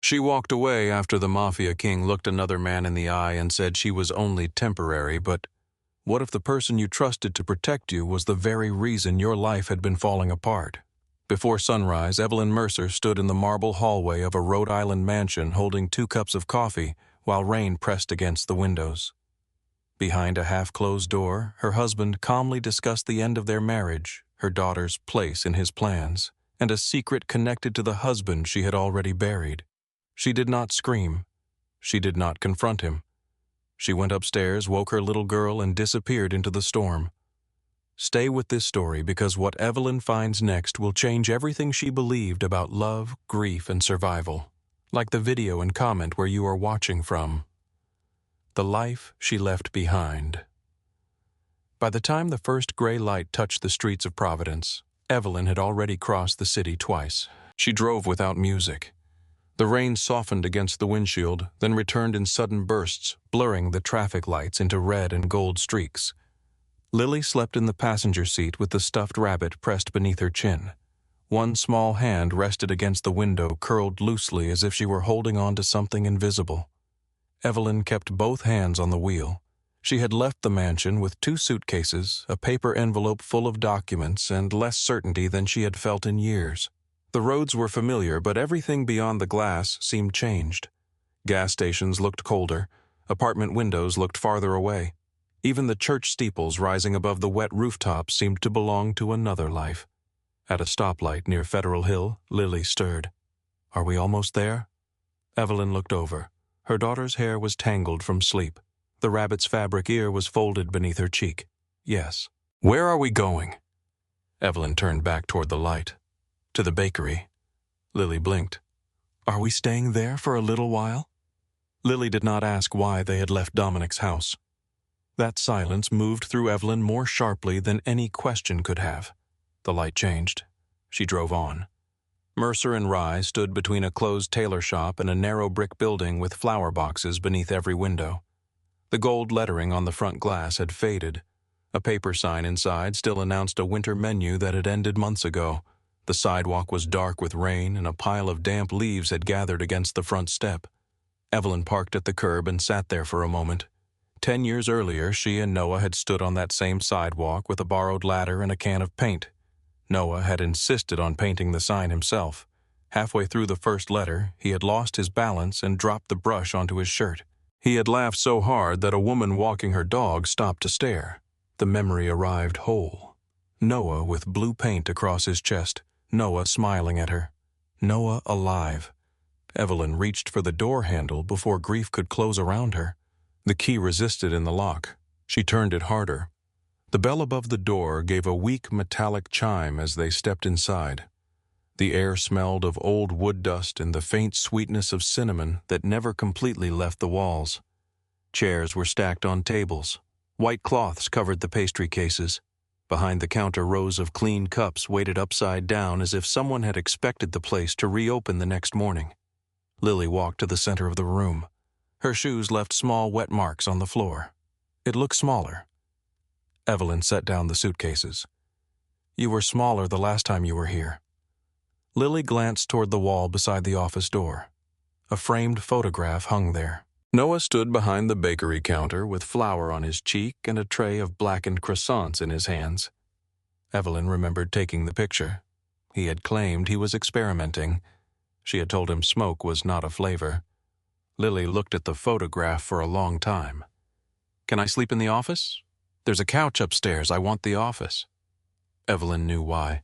She walked away after the Mafia king looked another man in the eye and said she was only temporary, but what if the person you trusted to protect you was the very reason your life had been falling apart? Before sunrise, Evelyn Mercer stood in the marble hallway of a Rhode Island mansion holding 2 cups of coffee while rain pressed against the windows. Behind a half-closed door, her husband calmly discussed the end of their marriage, her daughter's place in his plans, and a secret connected to the husband she had already buried. She did not scream. She did not confront him. She went upstairs, woke her little girl, and disappeared into the storm. Stay with this story because what Evelyn finds next will change everything she believed about love, grief, and survival, like the video and comment where you are watching from. The life she left behind. By the time the first gray light touched the streets of Providence, Evelyn had already crossed the city twice. She drove without music. The rain softened against the windshield, then returned in sudden bursts, blurring the traffic lights into red and gold streaks. Lily slept in the passenger seat with the stuffed rabbit pressed beneath her chin. One small hand rested against the window, curled loosely as if she were holding on to something invisible. Evelyn kept both hands on the wheel. She had left the mansion with 2 suitcases, a paper envelope full of documents, and less certainty than she had felt in years. The roads were familiar, but everything beyond the glass seemed changed. Gas stations looked colder. Apartment windows looked farther away. Even the church steeples rising above the wet rooftops seemed to belong to another life. At a stoplight near Federal Hill, Lily stirred. "Are we almost there?" Evelyn looked over. Her daughter's hair was tangled from sleep. The rabbit's fabric ear was folded beneath her cheek. "Yes." "Where are we going?" Evelyn turned back toward the light. "To the bakery." Lily blinked. "Are we staying there for a little while?" Lily did not ask why they had left Dominic's house. That silence moved through Evelyn more sharply than any question could have. The light changed. She drove on. Mercer and Rye stood between a closed tailor shop and a narrow brick building with flower boxes beneath every window. The gold lettering on the front glass had faded. A paper sign inside still announced a winter menu that had ended months ago. The sidewalk was dark with rain, and a pile of damp leaves had gathered against the front step. Evelyn parked at the curb and sat there for a moment. 10 years earlier, she and Noah had stood on that same sidewalk with a borrowed ladder and a can of paint. Noah had insisted on painting the sign himself. Halfway through the first letter, he had lost his balance and dropped the brush onto his shirt. He had laughed so hard that a woman walking her dog stopped to stare. The memory arrived whole. Noah with blue paint across his chest. Noah smiling at her. Noah alive. Evelyn reached for the door handle before grief could close around her. The key resisted in the lock. She turned it harder. The bell above the door gave a weak metallic chime as they stepped inside. The air smelled of old wood dust and the faint sweetness of cinnamon that never completely left the walls. Chairs were stacked on tables. White cloths covered the pastry cases. Behind the counter, rows of clean cups waited upside down as if someone had expected the place to reopen the next morning. Lily walked to the center of the room. Her shoes left small wet marks on the floor. It looked smaller. Evelyn set down the suitcases. "You were smaller the last time you were here." Lily glanced toward the wall beside the office door. A framed photograph hung there. Noah stood behind the bakery counter with flour on his cheek and a tray of blackened croissants in his hands. Evelyn remembered taking the picture. He had claimed he was experimenting. She had told him smoke was not a flavor. Lily looked at the photograph for a long time. "Can I sleep in the office? There's a couch upstairs. I want the office." Evelyn knew why.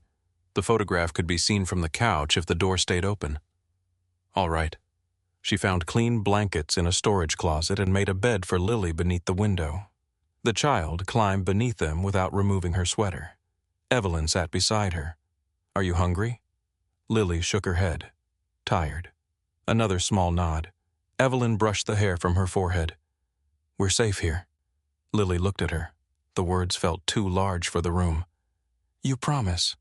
The photograph could be seen from the couch if the door stayed open. All right. She found clean blankets in a storage closet and made a bed for Lily beneath the window. The child climbed beneath them without removing her sweater. Evelyn sat beside her. "Are you hungry?" Lily shook her head. "Tired." Another small nod. Evelyn brushed the hair from her forehead. "We're safe here." Lily looked at her. The words felt too large for the room. "You promise?"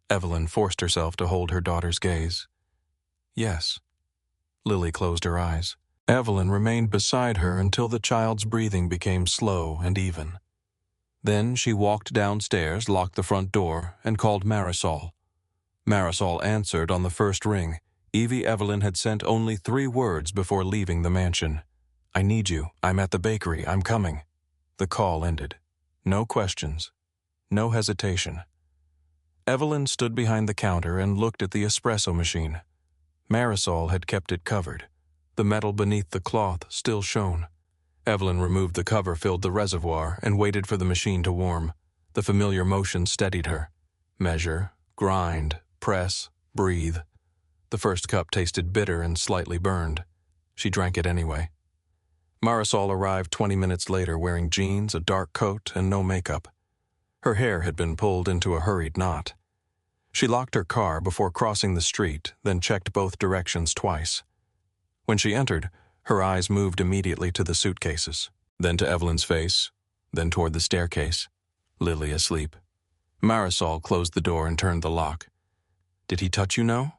Evelyn forced herself to hold her daughter's gaze. "Yes." Lily closed her eyes. Evelyn remained beside her until the child's breathing became slow and even. Then she walked downstairs, locked the front door, and called Marisol. Marisol answered on the first ring, Evelyn had sent only 3 words before leaving the mansion. "I need you. I'm at the bakery. I'm coming." The call ended. No questions. No hesitation. Evelyn stood behind the counter and looked at the espresso machine. Marisol had kept it covered. The metal beneath the cloth still shone. Evelyn removed the cover, filled the reservoir, and waited for the machine to warm. The familiar motion steadied her. Measure, grind, press, breathe. The first cup tasted bitter and slightly burned. She drank it anyway. Marisol arrived 20 minutes later wearing jeans, a dark coat, and no makeup. Her hair had been pulled into a hurried knot. She locked her car before crossing the street, then checked both directions twice. When she entered, her eyes moved immediately to the suitcases, then to Evelyn's face, then toward the staircase. Lily asleep. Marisol closed the door and turned the lock. "Did he touch you, no?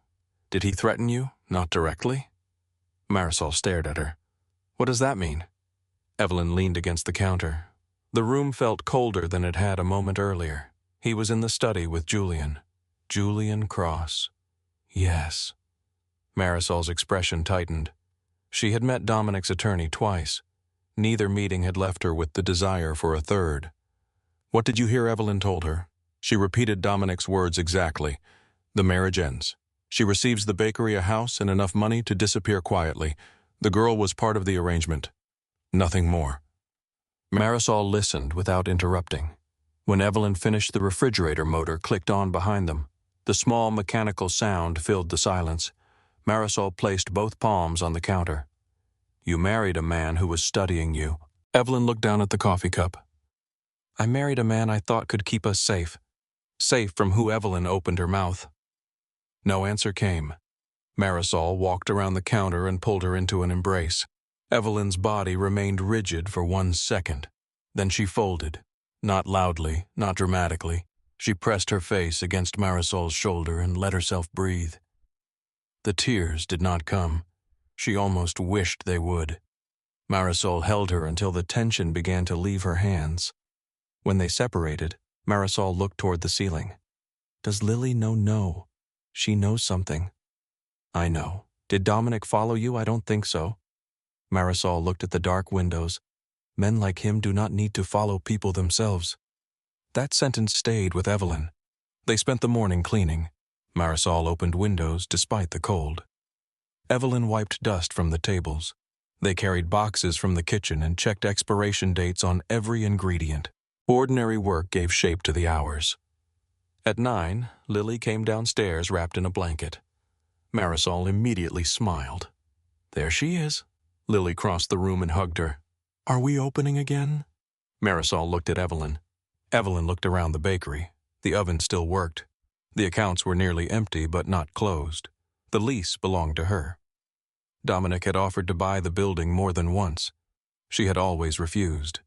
Did he threaten you, not directly?" Marisol stared at her. "What does that mean?" Evelyn leaned against the counter. The room felt colder than it had a moment earlier. He was in the study with Julian. Julian Cross. Yes. Marisol's expression tightened. She had met Dominic's attorney twice. Neither meeting had left her with the desire for a third. "What did you hear Evelyn told her?" She repeated Dominic's words exactly. "The marriage ends. She receives the bakery, a house, and enough money to disappear quietly. The girl was part of the arrangement. Nothing more." Marisol listened without interrupting. When Evelyn finished, the refrigerator motor clicked on behind them. The small mechanical sound filled the silence. Marisol placed both palms on the counter. "You married a man who was studying you." Evelyn looked down at the coffee cup. "I married a man I thought could keep us safe. Safe from who?" Evelyn opened her mouth. No answer came. Marisol walked around the counter and pulled her into an embrace. Evelyn's body remained rigid for 1 second. Then she folded. Not loudly, not dramatically. She pressed her face against Marisol's shoulder and let herself breathe. The tears did not come. She almost wished they would. Marisol held her until the tension began to leave her hands. When they separated, Marisol looked toward the ceiling. "Does Lily know? No. She knows something." "I know. Did Dominic follow you? I don't think so." Marisol looked at the dark windows. Men like him do not need to follow people themselves. That sentence stayed with Evelyn. They spent the morning cleaning. Marisol opened windows despite the cold. Evelyn wiped dust from the tables. They carried boxes from the kitchen and checked expiration dates on every ingredient. Ordinary work gave shape to the hours. At 9, Lily came downstairs wrapped in a blanket. Marisol immediately smiled. "There she is." Lily crossed the room and hugged her. "Are we opening again?" Marisol looked at Evelyn. Evelyn looked around the bakery. The oven still worked. The accounts were nearly empty but not closed. The lease belonged to her. Dominic had offered to buy the building more than once. She had always refused.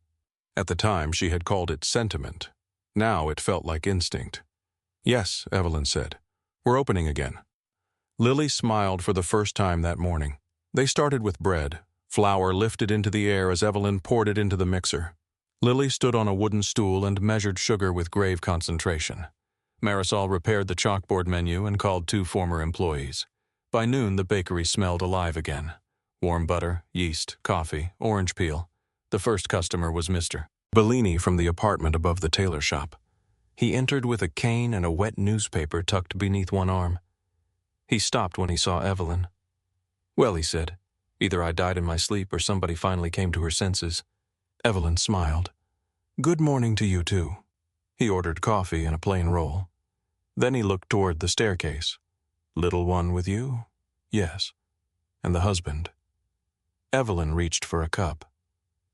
At the time, she had called it sentiment. Now it felt like instinct. "Yes," Evelyn said. "We're opening again." Lily smiled for the first time that morning. They started with bread. Flour lifted into the air as Evelyn poured it into the mixer. Lily stood on a wooden stool and measured sugar with grave concentration. Marisol repaired the chalkboard menu and called 2 former employees. By noon, the bakery smelled alive again. Warm butter, yeast, coffee, orange peel. The first customer was Mr. Bellini from the apartment above the tailor shop. He entered with a cane and a wet newspaper tucked beneath one arm. He stopped when he saw Evelyn. "Well," he said, "either I died in my sleep or somebody finally came to her senses." Evelyn smiled. "Good morning to you, too." He ordered coffee and a plain roll. Then he looked toward the staircase. "Little one with you?" "Yes." "And the husband?" Evelyn reached for a cup.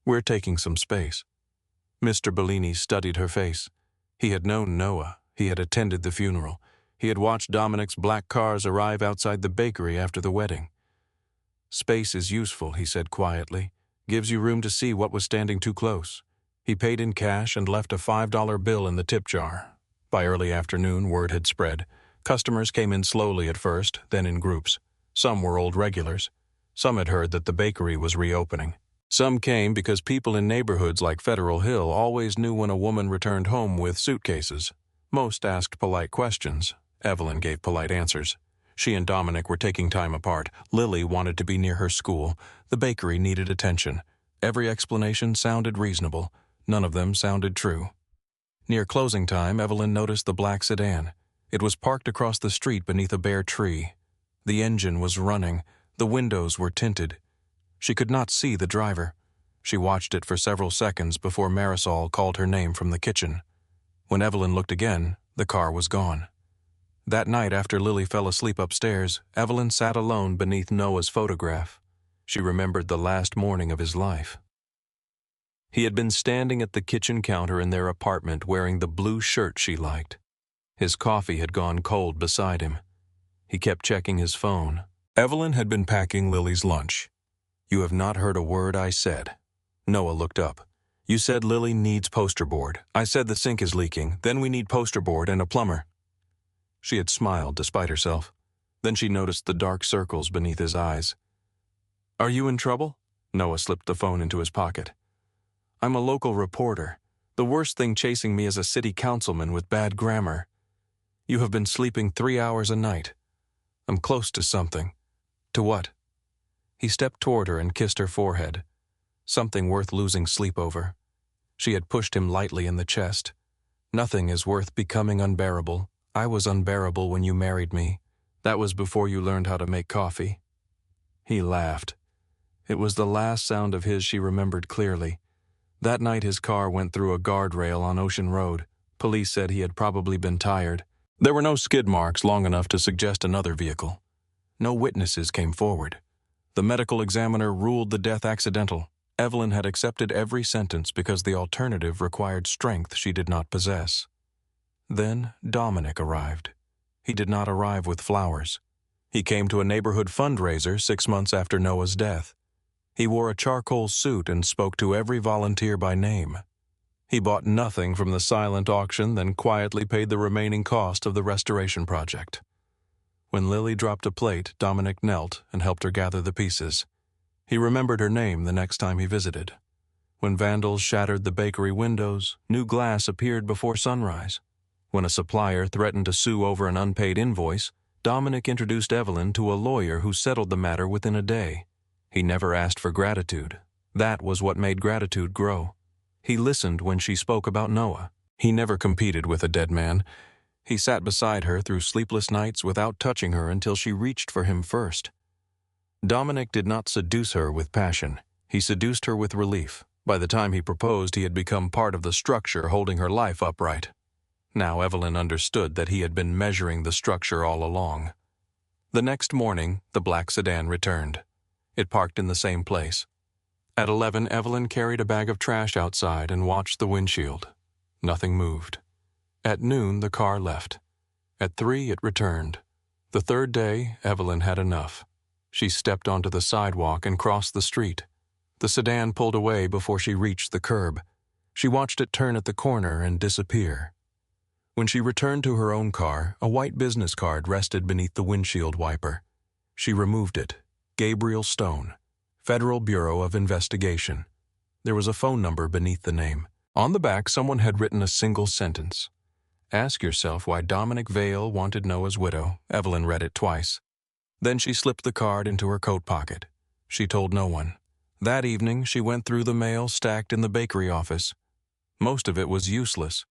"We're taking some space." Mr. Bellini studied her face. He had known Noah. He had attended the funeral. He had watched Dominic's black cars arrive outside the bakery after the wedding. "Space is useful," he said quietly. "Gives you room to see what was standing too close." He paid in cash and left a $5 bill in the tip jar. By early afternoon, word had spread. Customers came in slowly at first, then in groups. Some were old regulars. Some had heard that the bakery was reopening. Some came because people in neighborhoods like Federal Hill always knew when a woman returned home with suitcases. Most asked polite questions. Evelyn gave polite answers. She and Dominic were taking time apart. Lily wanted to be near her school. The bakery needed attention. Every explanation sounded reasonable. None of them sounded true. Near closing time, Evelyn noticed the black sedan. It was parked across the street beneath a bare tree. The engine was running. The windows were tinted. She could not see the driver. She watched it for several seconds before Marisol called her name from the kitchen. When Evelyn looked again, the car was gone. That night, after Lily fell asleep upstairs, Evelyn sat alone beneath Noah's photograph. She remembered the last morning of his life. He had been standing at the kitchen counter in their apartment wearing the blue shirt she liked. His coffee had gone cold beside him. He kept checking his phone. Evelyn had been packing Lily's lunch. "You have not heard a word I said." Noah looked up. "You said Lily needs poster board. I said the sink is leaking. Then we need poster board and a plumber." She had smiled despite herself. Then she noticed the dark circles beneath his eyes. "Are you in trouble?" Noah slipped the phone into his pocket. "I'm a local reporter. The worst thing chasing me is a city councilman with bad grammar. You have been sleeping 3 hours a night. I'm close to something." "To what?" He stepped toward her and kissed her forehead. Something worth losing sleep over. She had pushed him lightly in the chest. "Nothing is worth becoming unbearable. I was unbearable when you married me. That was before you learned how to make coffee." He laughed. It was the last sound of his she remembered clearly. That night his car went through a guardrail on Ocean Road. Police said he had probably been tired. There were no skid marks long enough to suggest another vehicle. No witnesses came forward. The medical examiner ruled the death accidental. Evelyn had accepted every sentence because the alternative required strength she did not possess. Then Dominic arrived. He did not arrive with flowers. He came to a neighborhood fundraiser 6 months after Noah's death. He wore a charcoal suit and spoke to every volunteer by name. He bought nothing from the silent auction, then quietly paid the remaining cost of the restoration project. When Lily dropped a plate, Dominic knelt and helped her gather the pieces. He remembered her name the next time he visited. When vandals shattered the bakery windows, new glass appeared before sunrise. When a supplier threatened to sue over an unpaid invoice, Dominic introduced Evelyn to a lawyer who settled the matter within a day. He never asked for gratitude. That was what made gratitude grow. He listened when she spoke about Noah. He never competed with a dead man. He sat beside her through sleepless nights without touching her until she reached for him first. Dominic did not seduce her with passion. He seduced her with relief. By the time he proposed, he had become part of the structure holding her life upright. Now Evelyn understood that he had been measuring the structure all along. The next morning, the black sedan returned. It parked in the same place. At 11, Evelyn carried a bag of trash outside and watched the windshield. Nothing moved. At noon, the car left. At 3, it returned. The third day, Evelyn had enough. She stepped onto the sidewalk and crossed the street. The sedan pulled away before she reached the curb. She watched it turn at the corner and disappear. When she returned to her own car, a white business card rested beneath the windshield wiper. She removed it. Gabriel Stone, Federal Bureau of Investigation. There was a phone number beneath the name. On the back, someone had written a single sentence. "Ask yourself why Dominic Vale wanted Noah's widow." Evelyn read it twice. Then she slipped the card into her coat pocket. She told no one. That evening, she went through the mail stacked in the bakery office. Most of it was useless.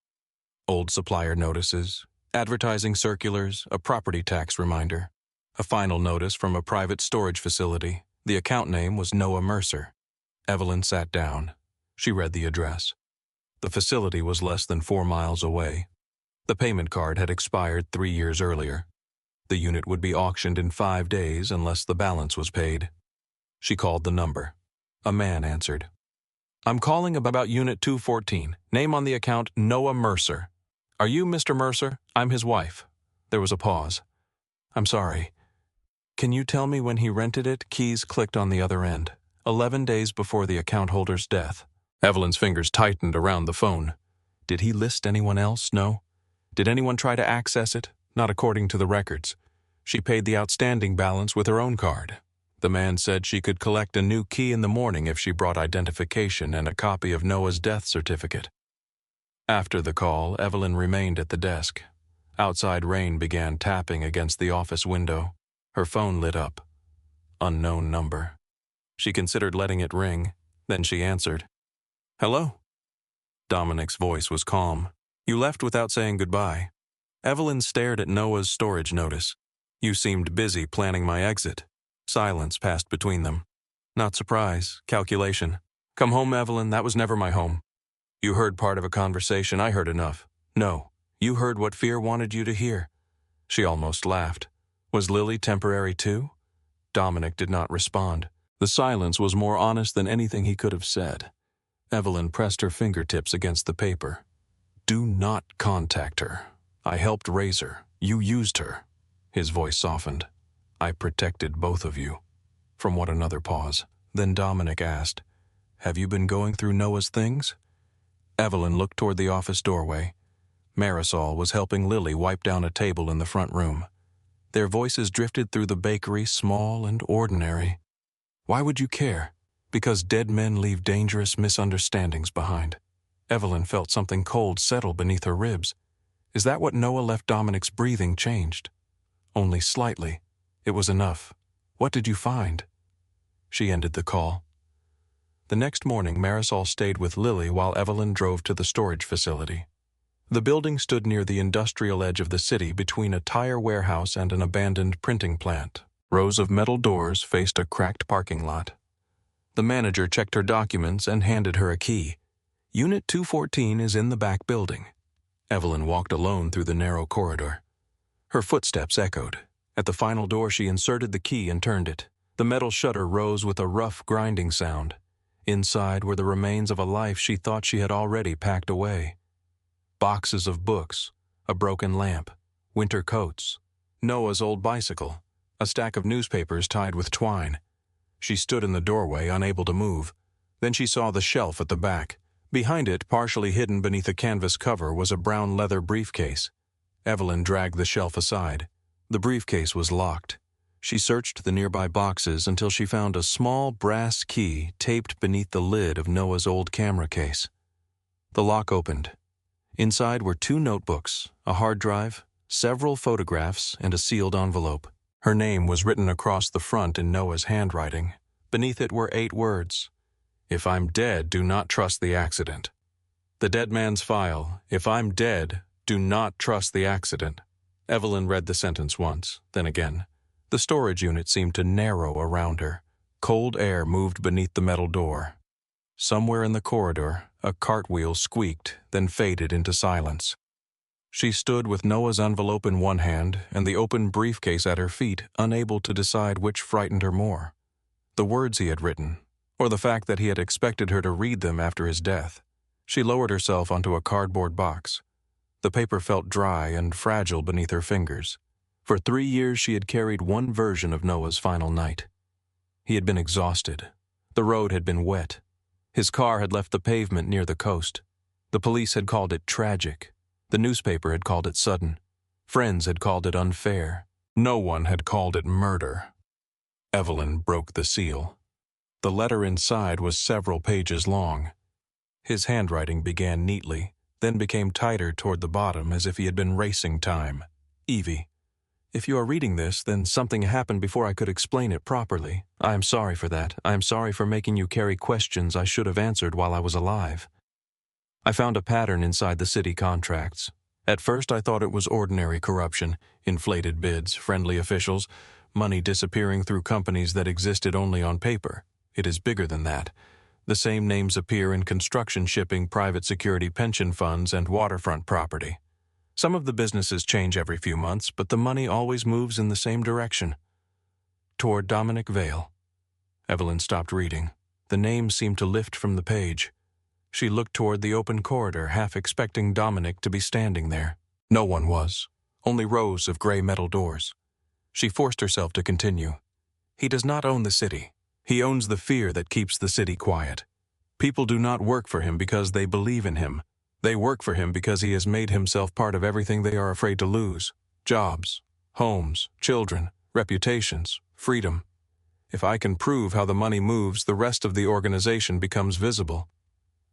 Old supplier notices, advertising circulars, a property tax reminder. A final notice from a private storage facility. The account name was Noah Mercer. Evelyn sat down. She read the address. The facility was less than 4 miles away. The payment card had expired 3 years earlier. The unit would be auctioned in 5 days unless the balance was paid. She called the number. A man answered. "I'm calling about Unit 214. Name on the account Noah Mercer." "Are you Mr. Mercer? I'm his wife." There was a pause. "I'm sorry. Can you tell me when he rented it?" Keys clicked on the other end. 11 days before the account holder's death. Evelyn's fingers tightened around the phone. Did he list anyone else? No. Did anyone try to access it? Not according to the records. She paid the outstanding balance with her own card. The man said she could collect a new key in the morning if she brought identification and a copy of Noah's death certificate. After the call, Evelyn remained at the desk. Outside rain began tapping against the office window. Her phone lit up. Unknown number. She considered letting it ring, then she answered. Hello? Dominic's voice was calm. You left without saying goodbye. Evelyn stared at Noah's storage notice. You seemed busy planning my exit. Silence passed between them. Not surprise, calculation. Come home, Evelyn, that was never my home. You heard part of a conversation, I heard enough. No, you heard what fear wanted you to hear. She almost laughed. Was Lily temporary too? Dominic did not respond. The silence was more honest than anything he could have said. Evelyn pressed her fingertips against the paper. Do not contact her. I helped raise her. You used her. His voice softened. I protected both of you. From what another pause. Then Dominic asked, Have you been going through Noah's things? Evelyn looked toward the office doorway. Marisol was helping Lily wipe down a table in the front room. Their voices drifted through the bakery, small and ordinary. Why would you care? Because dead men leave dangerous misunderstandings behind. Evelyn felt something cold settle beneath her ribs. Is that what Noah left Dominic's breathing changed? Only slightly. It was enough. What did you find? She ended the call. The next morning, Marisol stayed with Lily while Evelyn drove to the storage facility. The building stood near the industrial edge of the city between a tire warehouse and an abandoned printing plant. Rows of metal doors faced a cracked parking lot. The manager checked her documents and handed her a key. Unit 214 is in the back building. Evelyn walked alone through the narrow corridor. Her footsteps echoed. At the final door, she inserted the key and turned it. The metal shutter rose with a rough, grinding sound. Inside were the remains of a life she thought she had already packed away. Boxes of books, a broken lamp, winter coats, Noah's old bicycle, a stack of newspapers tied with twine. She stood in the doorway, unable to move. Then she saw the shelf at the back. Behind it, partially hidden beneath a canvas cover, was a brown leather briefcase. Evelyn dragged the shelf aside. The briefcase was locked. She searched the nearby boxes until she found a small brass key taped beneath the lid of Noah's old camera case. The lock opened. Inside were 2 notebooks, a hard drive, several photographs, and a sealed envelope. Her name was written across the front in Noah's handwriting. Beneath it were 8 words. If I'm dead, do not trust the accident. The dead man's file. If I'm dead, do not trust the accident. Evelyn read the sentence once, then again. The storage unit seemed to narrow around her. Cold air moved beneath the metal door. Somewhere in the corridor, a cartwheel squeaked, then faded into silence. She stood with Noah's envelope in one hand and the open briefcase at her feet, unable to decide which frightened her more. The words he had written, or the fact that he had expected her to read them after his death. She lowered herself onto a cardboard box. The paper felt dry and fragile beneath her fingers. For 3 years she had carried one version of Noah's final night. He had been exhausted. The road had been wet. His car had left the pavement near the coast. The police had called it tragic. The newspaper had called it sudden. Friends had called it unfair. No one had called it murder. Evelyn broke the seal. The letter inside was several pages long. His handwriting began neatly, then became tighter toward the bottom as if he had been racing time. Evie, if you are reading this, then something happened before I could explain it properly. I am sorry for that. I am sorry for making you carry questions I should have answered while I was alive. I found a pattern inside the city contracts. At first I thought it was ordinary corruption, inflated bids, friendly officials, money disappearing through companies that existed only on paper. It is bigger than that. The same names appear in construction, shipping, private security, pension funds, and waterfront property. Some of the businesses change every few months, but the money always moves in the same direction. Toward Dominic Vale. Evelyn stopped reading. The name seemed to lift from the page. She looked toward the open corridor, half expecting Dominic to be standing there. No one was. Only rows of gray metal doors. She forced herself to continue. He does not own the city. He owns the fear that keeps the city quiet. People do not work for him because they believe in him. They work for him because he has made himself part of everything they are afraid to lose. Jobs, homes, children, reputations, freedom. If I can prove how the money moves, the rest of the organization becomes visible.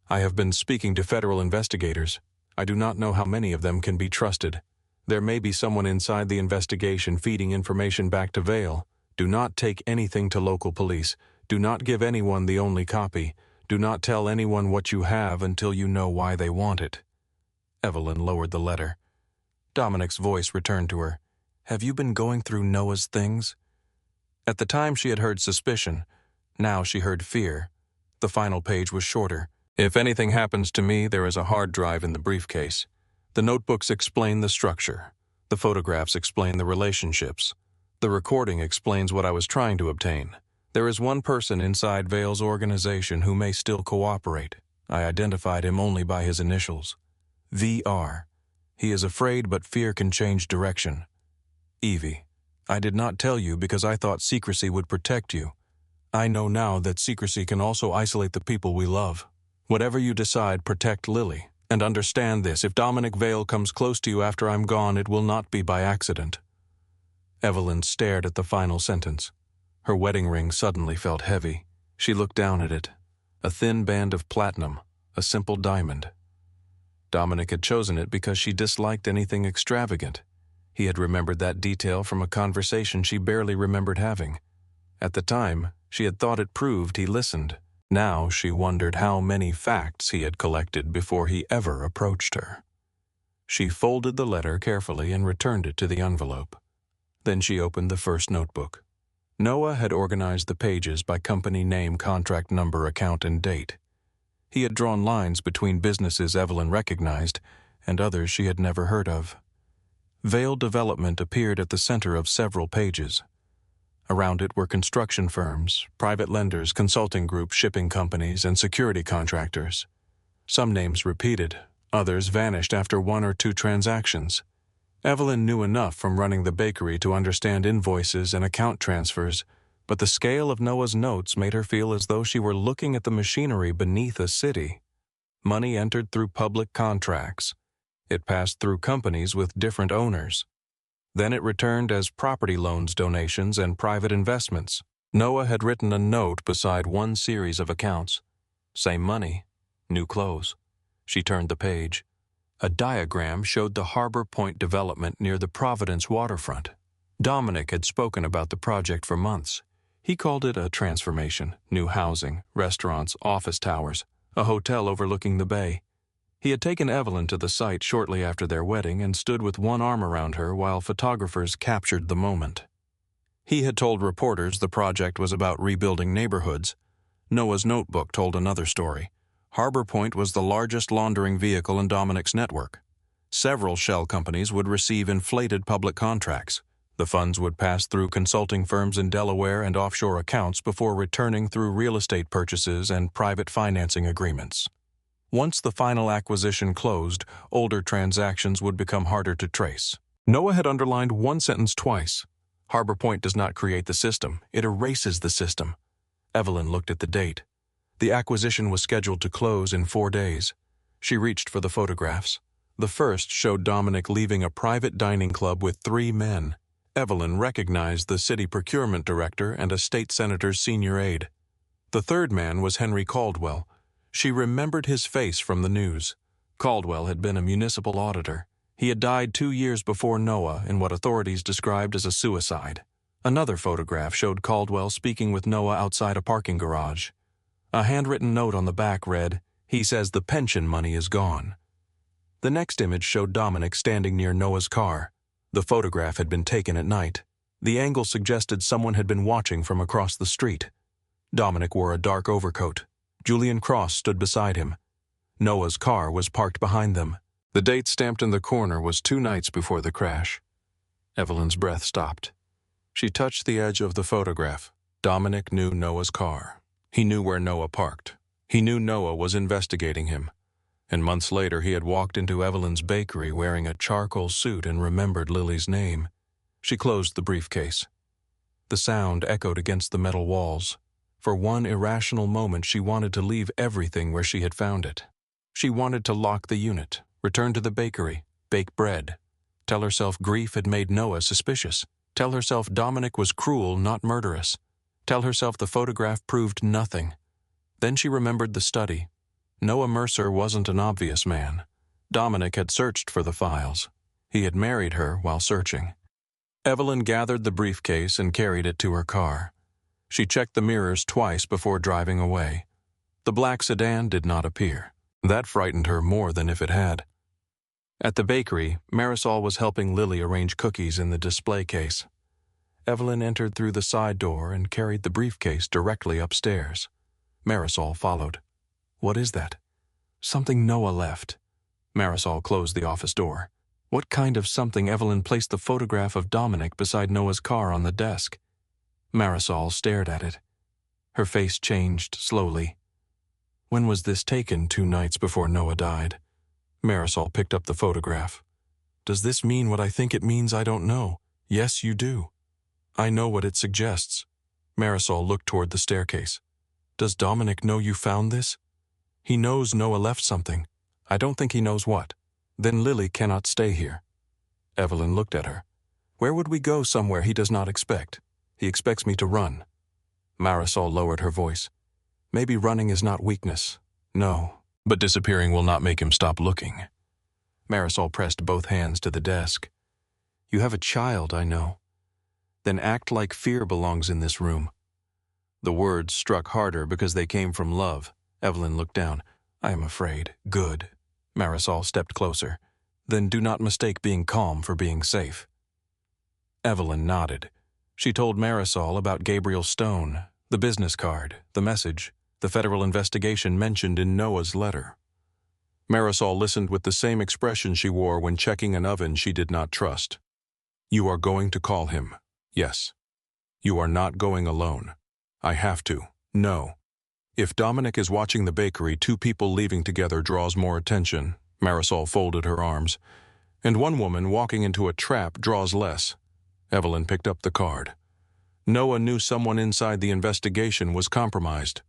I have been speaking to federal investigators. I do not know how many of them can be trusted. There may be someone inside the investigation feeding information back to Vale. Do not take anything to local police. Do not give anyone the only copy. Do not tell anyone what you have until you know why they want it." Evelyn lowered the letter. Dominic's voice returned to her. "Have you been going through Noah's things?" At the time she had heard suspicion. Now she heard fear. The final page was shorter. "If anything happens to me, there is a hard drive in the briefcase. The notebooks explain the structure. The photographs explain the relationships. The recording explains what I was trying to obtain. There is one person inside Vale's organization who may still cooperate. I identified him only by his initials. VR. He is afraid, but fear can change direction. Evie, I did not tell you because I thought secrecy would protect you. I know now that secrecy can also isolate the people we love. Whatever you decide, protect Lily. And understand this, if Dominic Vale comes close to you after I'm gone, it will not be by accident." Evelyn stared at the final sentence. Her wedding ring suddenly felt heavy. She looked down at it. A thin band of platinum, a simple diamond. Dominic had chosen it because she disliked anything extravagant. He had remembered that detail from a conversation she barely remembered having. At the time, she had thought it proved he listened. Now she wondered how many facts he had collected before he ever approached her. She folded the letter carefully and returned it to the envelope. Then she opened the first notebook. Noah had organized the pages by company name, contract number, account, and date. He had drawn lines between businesses Evelyn recognized and others she had never heard of. Vale Development appeared at the center of several pages. Around it were construction firms, private lenders, consulting groups, shipping companies, and security contractors. Some names repeated, others vanished after one or two transactions. Evelyn knew enough from running the bakery to understand invoices and account transfers, but the scale of Noah's notes made her feel as though she were looking at the machinery beneath a city. Money entered through public contracts. It passed through companies with different owners. Then it returned as property loans, donations, and private investments. Noah had written a note beside one series of accounts. Same money, new clothes. She turned the page. A diagram showed the Harbor Point development near the Providence waterfront. Dominic had spoken about the project for months. He called it a transformation, new housing, restaurants, office towers, a hotel overlooking the bay. He had taken Evelyn to the site shortly after their wedding and stood with one arm around her while photographers captured the moment. He had told reporters the project was about rebuilding neighborhoods. Noah's notebook told another story. Harbor Point was the largest laundering vehicle in Dominic's network. Several shell companies would receive inflated public contracts. The funds would pass through consulting firms in Delaware and offshore accounts before returning through real estate purchases and private financing agreements. Once the final acquisition closed, older transactions would become harder to trace. Noah had underlined one sentence twice. Harbor Point does not create the system, it erases the system. Evelyn looked at the date. The acquisition was scheduled to close in 4 days. She reached for the photographs. The first showed Dominic leaving a private dining club with 3 men. Evelyn recognized the city procurement director and a state senator's senior aide. The third man was Henry Caldwell. She remembered his face from the news. Caldwell had been a municipal auditor. He had died 2 years before Noah in what authorities described as a suicide. Another photograph showed Caldwell speaking with Noah outside a parking garage. A handwritten note on the back read, "He says the pension money is gone." The next image showed Dominic standing near Noah's car. The photograph had been taken at night. The angle suggested someone had been watching from across the street. Dominic wore a dark overcoat. Julian Cross stood beside him. Noah's car was parked behind them. The date stamped in the corner was 2 nights before the crash. Evelyn's breath stopped. She touched the edge of the photograph. Dominic knew Noah's car. He knew where Noah parked. He knew Noah was investigating him. And months later he had walked into Evelyn's bakery wearing a charcoal suit and remembered Lily's name. She closed the briefcase. The sound echoed against the metal walls. For one irrational moment she wanted to leave everything where she had found it. She wanted to lock the unit, return to the bakery, bake bread. Tell herself grief had made Noah suspicious. Tell herself Dominic was cruel, not murderous. Tell herself the photograph proved nothing. Then she remembered the study. Noah Mercer wasn't an obvious man. Dominic had searched for the files. He had married her while searching. Evelyn gathered the briefcase and carried it to her car. She checked the mirrors twice before driving away. The black sedan did not appear. That frightened her more than if it had. At the bakery, Marisol was helping Lily arrange cookies in the display case. Evelyn entered through the side door and carried the briefcase directly upstairs. Marisol followed. "What is that?" "Something Noah left." Marisol closed the office door. What kind of something? Evelyn placed the photograph of Dominic beside Noah's car on the desk. Marisol stared at it. Her face changed slowly. When was this taken? 2 nights before Noah died. Marisol picked up the photograph. "Does this mean what I think it means? I don't know." "Yes, you do. I know what it suggests." Marisol looked toward the staircase. "Does Dominic know you found this?" "He knows Noah left something. I don't think he knows what." "Then Lily cannot stay here." Evelyn looked at her. "Where would we go? Somewhere he does not expect. He expects me to run." Marisol lowered her voice. "Maybe running is not weakness. No, but disappearing will not make him stop looking." Marisol pressed both hands to the desk. "You have a child, I know. Then act like fear belongs in this room." The words struck harder because they came from love. Evelyn looked down. "I am afraid." "Good." Marisol stepped closer. "Then do not mistake being calm for being safe." Evelyn nodded. She told Marisol about Gabriel Stone, the business card, the message, the federal investigation mentioned in Noah's letter. Marisol listened with the same expression she wore when checking an oven she did not trust. "You are going to call him." "Yes." "You are not going alone." "I have to." "No." "If Dominic is watching the bakery, 2 people leaving together draws more attention." Marisol folded her arms. "And 1 woman walking into a trap draws less." Evelyn picked up the card. "Noah knew someone inside the investigation was compromised.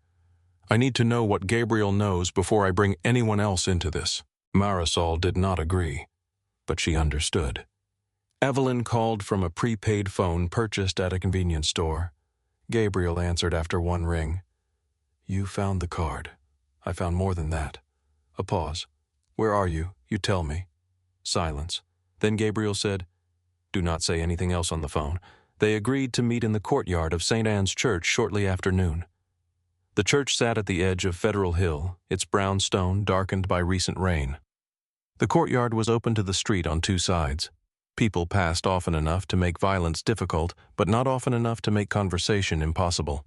I need to know what Gabriel knows before I bring anyone else into this." Marisol did not agree, but she understood. Evelyn called from a prepaid phone purchased at a convenience store. Gabriel answered after 1 ring. "You found the card. I found more than that." A pause. "Where are you? You tell me." Silence. Then Gabriel said, "Do not say anything else on the phone." They agreed to meet in the courtyard of St. Anne's Church shortly after noon. The church sat at the edge of Federal Hill, its brown stone darkened by recent rain. The courtyard was open to the street on 2 sides. People passed often enough to make violence difficult, but not often enough to make conversation impossible.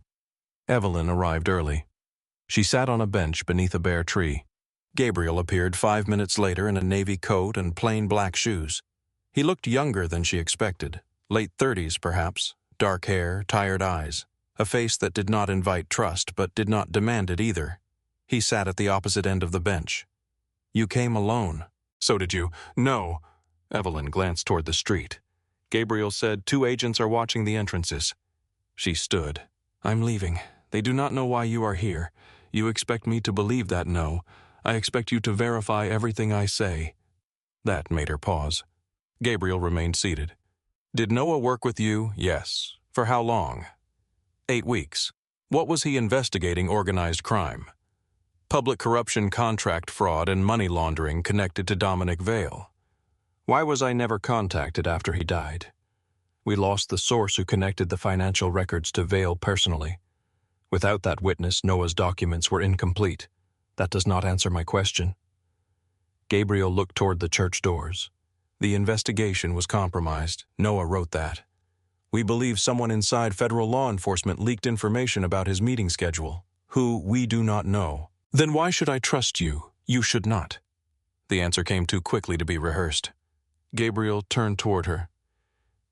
Evelyn arrived early. She sat on a bench beneath a bare tree. Gabriel appeared 5 minutes later in a navy coat and plain black shoes. He looked younger than she expected, late 30s perhaps, dark hair, tired eyes, a face that did not invite trust but did not demand it either. He sat at the opposite end of the bench. "You came alone." "So did you." "No." Evelyn glanced toward the street. Gabriel said, "2 agents are watching the entrances." She stood. "I'm leaving. They do not know why you are here. You expect me to believe that? No. I expect you to verify everything I say." That made her pause. Gabriel remained seated. "Did Noah work with you?" "Yes." "For how long?" 8 weeks. "What was he investigating? Organized crime, public corruption, contract fraud, and money laundering connected to Dominic Vale." "Why was I never contacted after he died?" "We lost the source who connected the financial records to Vale personally. Without that witness, Noah's documents were incomplete. That does not answer my question." Gabriel looked toward the church doors. "The investigation was compromised. Noah wrote that. We believe someone inside federal law enforcement leaked information about his meeting schedule. Who, we do not know." "Then why should I trust you? You should not." The answer came too quickly to be rehearsed. Gabriel turned toward her.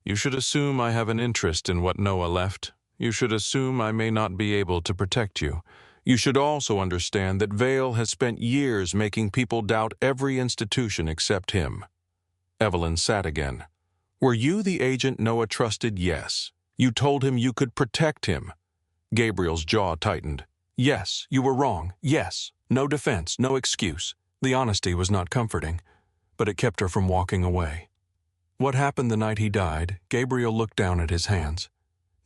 "You should assume I have an interest in what Noah left. You should assume I may not be able to protect you. You should also understand that Vale has spent years making people doubt every institution except him." Evelyn sat again. "Were you the agent Noah trusted?" "Yes." "You told him you could protect him?" Gabriel's jaw tightened. "Yes, you were wrong. Yes. No defense, no excuse." The honesty was not comforting, but it kept her from walking away. What happened the night he died? Gabriel looked down at his hands.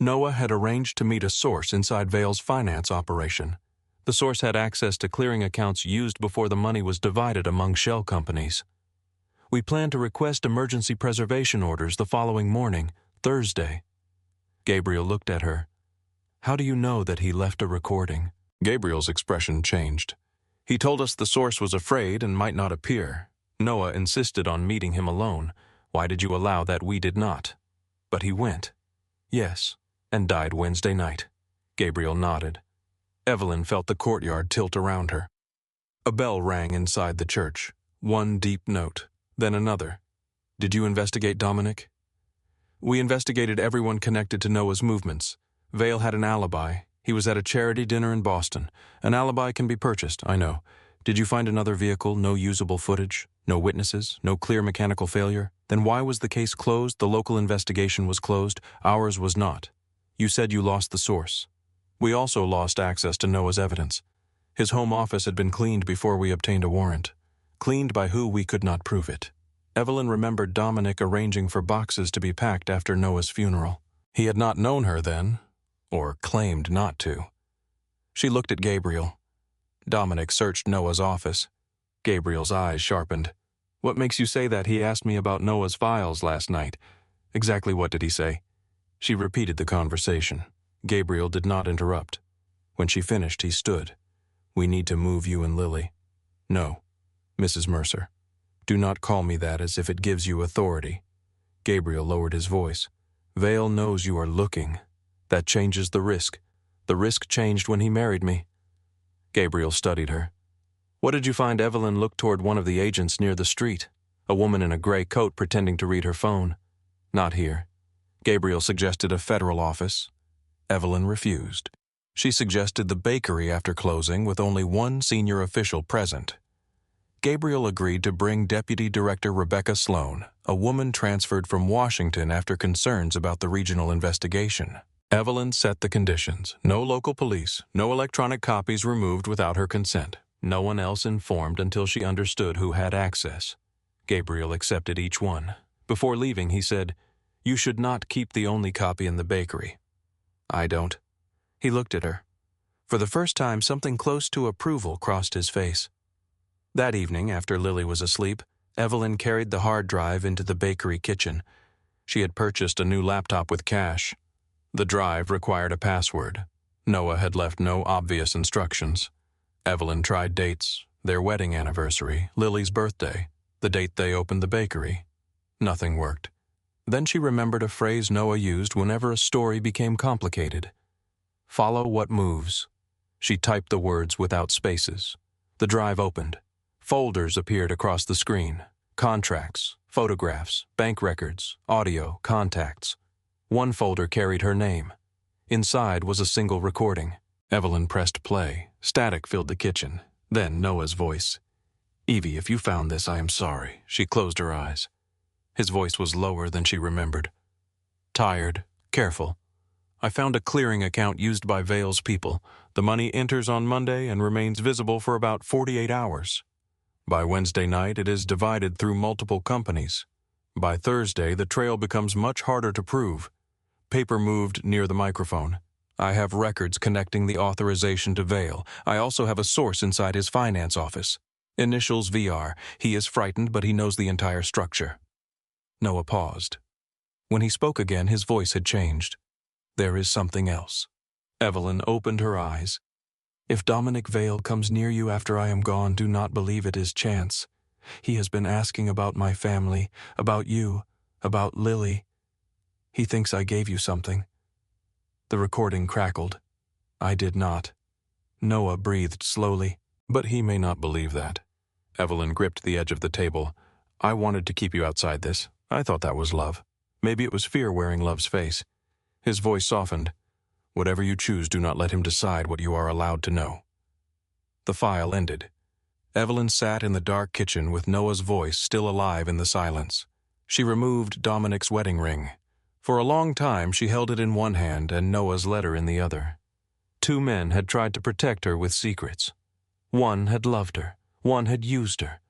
Noah had arranged to meet a source inside Vale's finance operation. The source had access to clearing accounts used before the money was divided among shell companies. We plan to request emergency preservation orders the following morning, Thursday. Gabriel looked at her. How do you know that he left a recording? Gabriel's expression changed. He told us the source was afraid and might not appear. Noah insisted on meeting him alone. Why did you allow that we did not? But he went. Yes, and died Wednesday night. Gabriel nodded. Evelyn felt the courtyard tilt around her. A bell rang inside the church. One deep note, then another. Did you investigate Dominic? We investigated everyone connected to Noah's movements. Vale had an alibi. He was at a charity dinner in Boston. An alibi can be purchased, I know. Did you find another vehicle, no usable footage, no witnesses, no clear mechanical failure? Then why was the case closed? The local investigation was closed. Ours was not. You said you lost the source. We also lost access to Noah's evidence. His home office had been cleaned before we obtained a warrant. Cleaned by who, we could not prove it. Evelyn remembered Dominic arranging for boxes to be packed after Noah's funeral. He had not known her then, or claimed not to. She looked at Gabriel. Dominic searched Noah's office. Gabriel's eyes sharpened. What makes you say that? He asked me about Noah's files last night. Exactly what did he say? She repeated the conversation. Gabriel did not interrupt. When she finished, he stood. We need to move you and Lily. No, Mrs. Mercer. Do not call me that as if it gives you authority. Gabriel lowered his voice. Vale knows you are looking. That changes the risk. The risk changed when he married me. Gabriel studied her. What did you find? Evelyn looked toward one of the agents near the street. A woman in a gray coat pretending to read her phone. Not here. Gabriel suggested a federal office. Evelyn refused. She suggested the bakery after closing with only one senior official present. Gabriel agreed to bring Deputy Director Rebecca Sloan, a woman transferred from Washington after concerns about the regional investigation. Evelyn set the conditions. No local police, no electronic copies removed without her consent. No one else informed until she understood who had access. Gabriel accepted each one. Before leaving, he said, You should not keep the only copy in the bakery. I don't. He looked at her. For the first time, something close to approval crossed his face. That evening, after Lily was asleep, Evelyn carried the hard drive into the bakery kitchen. She had purchased a new laptop with cash. The drive required a password. Noah had left no obvious instructions. Evelyn tried dates, their wedding anniversary, Lily's birthday, the date they opened the bakery. Nothing worked. Then she remembered a phrase Noah used whenever a story became complicated. Follow what moves. She typed the words without spaces. The drive opened. Folders appeared across the screen. Contracts, photographs, bank records, audio, contacts. One folder carried her name. Inside was a single recording. Evelyn pressed play. Static filled the kitchen. Then Noah's voice. Evie, if you found this, I am sorry. She closed her eyes. His voice was lower than she remembered. Tired, careful. I found a clearing account used by Vale's people. The money enters on Monday and remains visible for about 48 hours. By Wednesday night, it is divided through multiple companies. By Thursday, the trail becomes much harder to prove. Paper moved near the microphone. I have records connecting the authorization to Vale. I also have a source inside his finance office. Initials VR. He is frightened, but he knows the entire structure. Noah paused. When he spoke again, his voice had changed. There is something else. Evelyn opened her eyes. If Dominic Vale comes near you after I am gone, do not believe it is chance. He has been asking about my family, about you, about Lily. He thinks I gave you something. The recording crackled. I did not. Noah breathed slowly. But he may not believe that. Evelyn gripped the edge of the table. I wanted to keep you outside this. I thought that was love. Maybe it was fear wearing love's face. His voice softened. Whatever you choose, do not let him decide what you are allowed to know. The file ended. Evelyn sat in the dark kitchen with Noah's voice still alive in the silence. She removed Dominic's wedding ring. For a long time, she held it in one hand and Noah's letter in the other. Two men had tried to protect her with secrets. One had loved her. One had used her.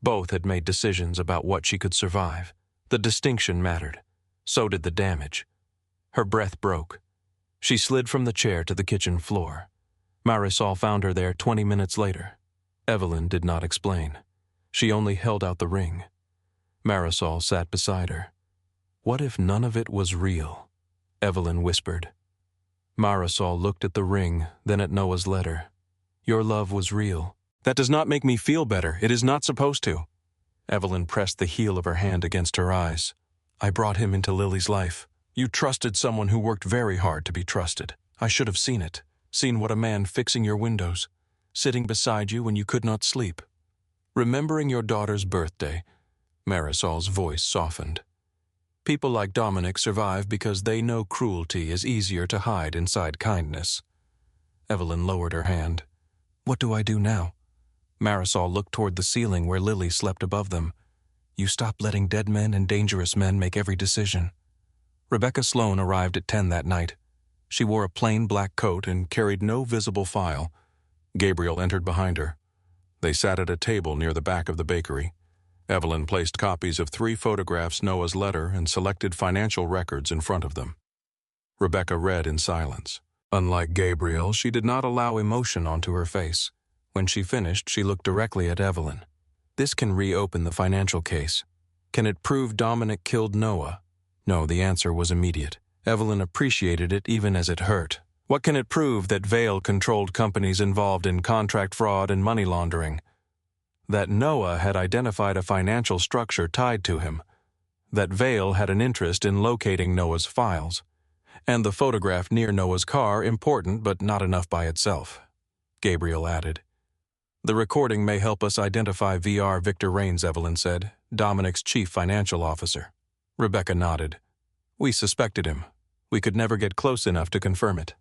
Both had made decisions about what she could survive. The distinction mattered. So did the damage. Her breath broke. She slid from the chair to the kitchen floor. Marisol found her there 20 minutes later. Evelyn did not explain. She only held out the ring. Marisol sat beside her. What if none of it was real? Evelyn whispered. Marisol looked at the ring, then at Noah's letter. Your love was real. That does not make me feel better. It is not supposed to. Evelyn pressed the heel of her hand against her eyes. I brought him into Lily's life. You trusted someone who worked very hard to be trusted. I should have seen it. Seen what a man fixing your windows, sitting beside you when you could not sleep. Remembering your daughter's birthday, Marisol's voice softened. People like Dominic survive because they know cruelty is easier to hide inside kindness. Evelyn lowered her hand. What do I do now? Marisol looked toward the ceiling where Lily slept above them. You stop letting dead men and dangerous men make every decision. Rebecca Sloan arrived at 10 that night. She wore a plain black coat and carried no visible file. Gabriel entered behind her. They sat at a table near the back of the bakery. Evelyn placed copies of 3 photographs Noah's letter and selected financial records in front of them. Rebecca read in silence. Unlike Gabriel, she did not allow emotion onto her face. When she finished, she looked directly at Evelyn. This can reopen the financial case. Can it prove Dominic killed Noah? No, the answer was immediate. Evelyn appreciated it even as it hurt. What can it prove that Vale controlled companies involved in contract fraud and money laundering? That Noah had identified a financial structure tied to him. That Vale had an interest in locating Noah's files. And the photograph near Noah's car important but not enough by itself. Gabriel added. The recording may help us identify VR Victor Raines, Evelyn said, Dominic's chief financial officer. Rebecca nodded. We suspected him. We could never get close enough to confirm it.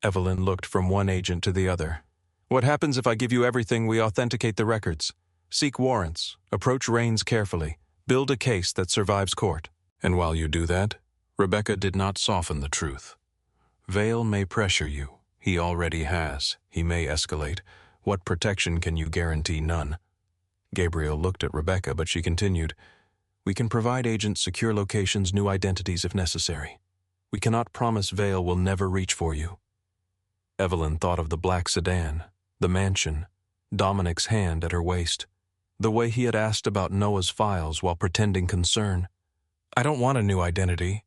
Evelyn looked from one agent to the other. What happens if I give you everything? We authenticate the records. Seek warrants. Approach Raines carefully. Build a case that survives court. And while you do that, Rebecca did not soften the truth. Vale may pressure you. He already has. He may escalate. What protection can you guarantee? None. Gabriel looked at Rebecca, but she continued. We can provide agents secure locations, new identities if necessary. We cannot promise Vale will never reach for you. Evelyn thought of the black sedan, the mansion, Dominic's hand at her waist, the way he had asked about Noah's files while pretending concern. I don't want a new identity.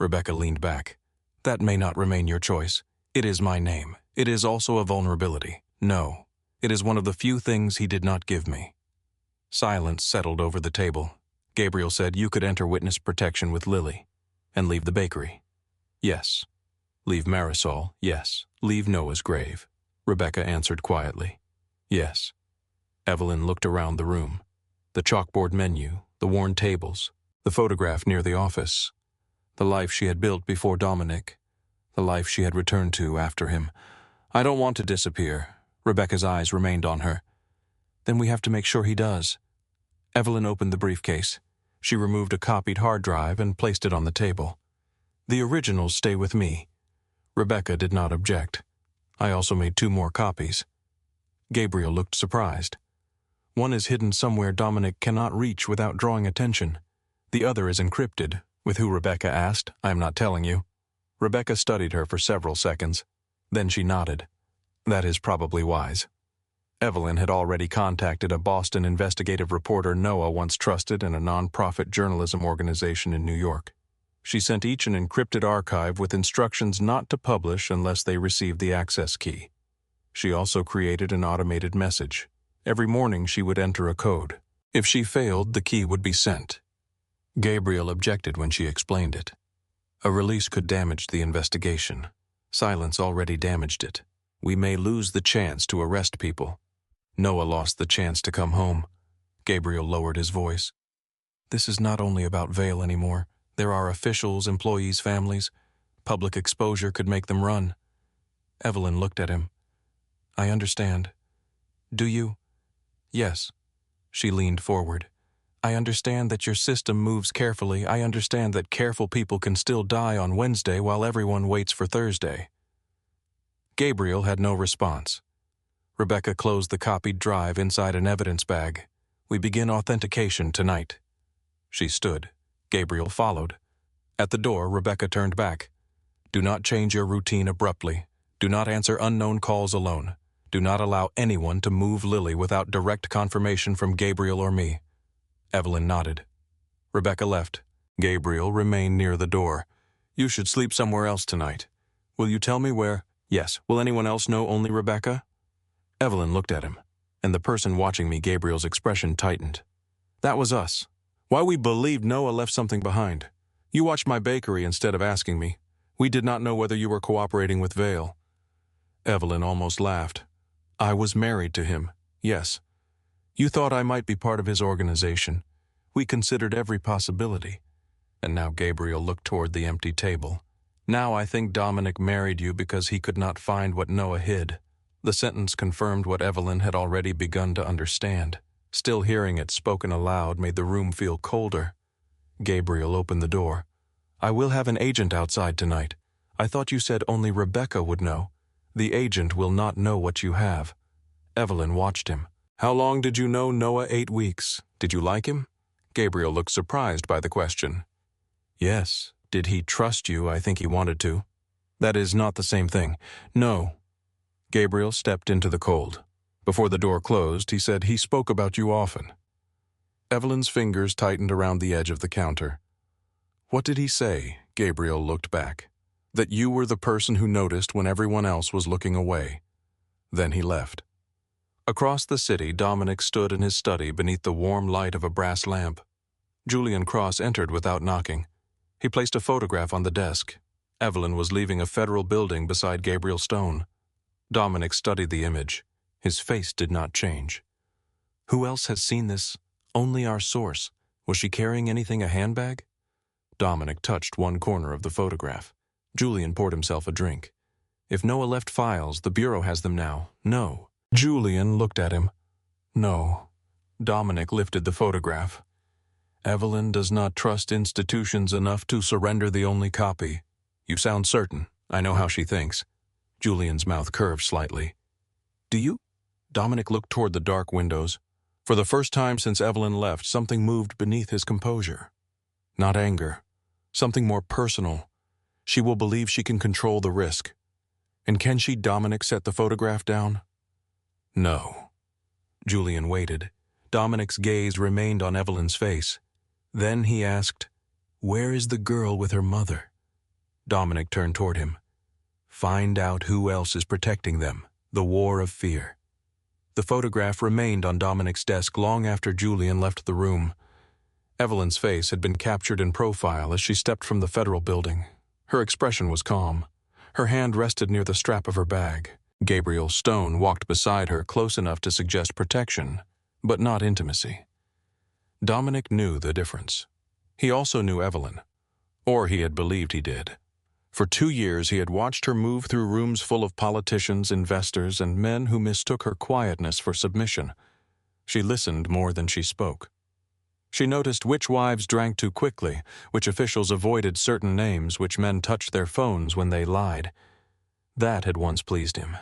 Rebecca leaned back. That may not remain your choice. It is my name. It is also a vulnerability. No, it is one of the few things he did not give me. Silence settled over the table. Gabriel said you could enter witness protection with Lily and leave the bakery. Yes. Leave Marisol, yes. Leave Noah's grave. Rebecca answered quietly. Yes. Evelyn looked around the room. The chalkboard menu, the worn tables, the photograph near the office. The life she had built before Dominic. The life she had returned to after him. I don't want to disappear. Rebecca's eyes remained on her. Then we have to make sure he does. Evelyn opened the briefcase. She removed a copied hard drive and placed it on the table. The originals stay with me. Rebecca did not object. I also made 2 more copies. Gabriel looked surprised. One is hidden somewhere Dominic cannot reach without drawing attention. The other is encrypted. With who? Rebecca asked. I am not telling you. Rebecca studied her for several seconds. Then she nodded. That is probably wise. Evelyn had already contacted a Boston investigative reporter Noah once trusted in a non-profit journalism organization in New York. She sent each an encrypted archive with instructions not to publish unless they received the access key. She also created an automated message. Every morning she would enter a code. If she failed, the key would be sent. Gabriel objected when she explained it. A release could damage the investigation. Silence already damaged it. We may lose the chance to arrest people. Noah lost the chance to come home. Gabriel lowered his voice. This is not only about Vale anymore. There are officials, employees, families. Public exposure could make them run. Evelyn looked at him. I understand. Do you? Yes. She leaned forward. I understand that your system moves carefully. I understand that careful people can still die on Wednesday while everyone waits for Thursday. Gabriel had no response. Rebecca closed the copied drive inside an evidence bag. We begin authentication tonight. She stood. Gabriel followed. At the door, Rebecca turned back. Do not change your routine abruptly. Do not answer unknown calls alone. Do not allow anyone to move Lily without direct confirmation from Gabriel or me. Evelyn nodded. Rebecca left. Gabriel remained near the door. You should sleep somewhere else tonight. Will you tell me where? Yes. Will anyone else know only Rebecca? Evelyn looked at him, and the person watching me, Gabriel's expression tightened. That was us. Why we believed Noah left something behind. You watched my bakery instead of asking me. We did not know whether you were cooperating with Vale. Evelyn almost laughed. I was married to him, yes. You thought I might be part of his organization. We considered every possibility. And now Gabriel looked toward the empty table. Now I think Dominic married you because he could not find what Noah hid. The sentence confirmed what Evelyn had already begun to understand. Still hearing it spoken aloud made the room feel colder. Gabriel opened the door. I will have an agent outside tonight. I thought you said only Rebecca would know. The agent will not know what you have. Evelyn watched him. How long did you know Noah? 8 weeks. Did you like him? Gabriel looked surprised by the question. Yes. Did he trust you? I think he wanted to. That is not the same thing. No. Gabriel stepped into the cold. Before the door closed, he said he spoke about you often. Evelyn's fingers tightened around the edge of the counter. What did he say? Gabriel looked back. That you were the person who noticed when everyone else was looking away. Then he left. Across the city, Dominic stood in his study beneath the warm light of a brass lamp. Julian Cross entered without knocking. He placed a photograph on the desk. Evelyn was leaving a federal building beside Gabriel Stone. Dominic studied the image. His face did not change. Who else has seen this? Only our source. Was she carrying anything, a handbag? Dominic touched one corner of the photograph. Julian poured himself a drink. If Noah left files, the Bureau has them now. No. Julian looked at him. No. Dominic lifted the photograph. Evelyn does not trust institutions enough to surrender the only copy. You sound certain. I know how she thinks. Julian's mouth curved slightly. Do you? Dominic looked toward the dark windows. For the first time since Evelyn left, something moved beneath his composure. Not anger. Something more personal. She will believe she can control the risk. And can she, Dominic, set the photograph down? No. Julian waited. Dominic's gaze remained on Evelyn's face. Then he asked, Where is the girl with her mother? Dominic turned toward him. Find out who else is protecting them. The war of fear. The photograph remained on Dominic's desk long after Julian left the room. Evelyn's face had been captured in profile as she stepped from the federal building. Her expression was calm. Her hand rested near the strap of her bag. Gabriel Stone walked beside her close enough to suggest protection, but not intimacy. Dominic knew the difference. He also knew Evelyn, or he had believed he did. For 2 years he had watched her move through rooms full of politicians, investors, and men who mistook her quietness for submission. She listened more than she spoke. She noticed which wives drank too quickly, which officials avoided certain names, which men touched their phones when they lied. That had once pleased him.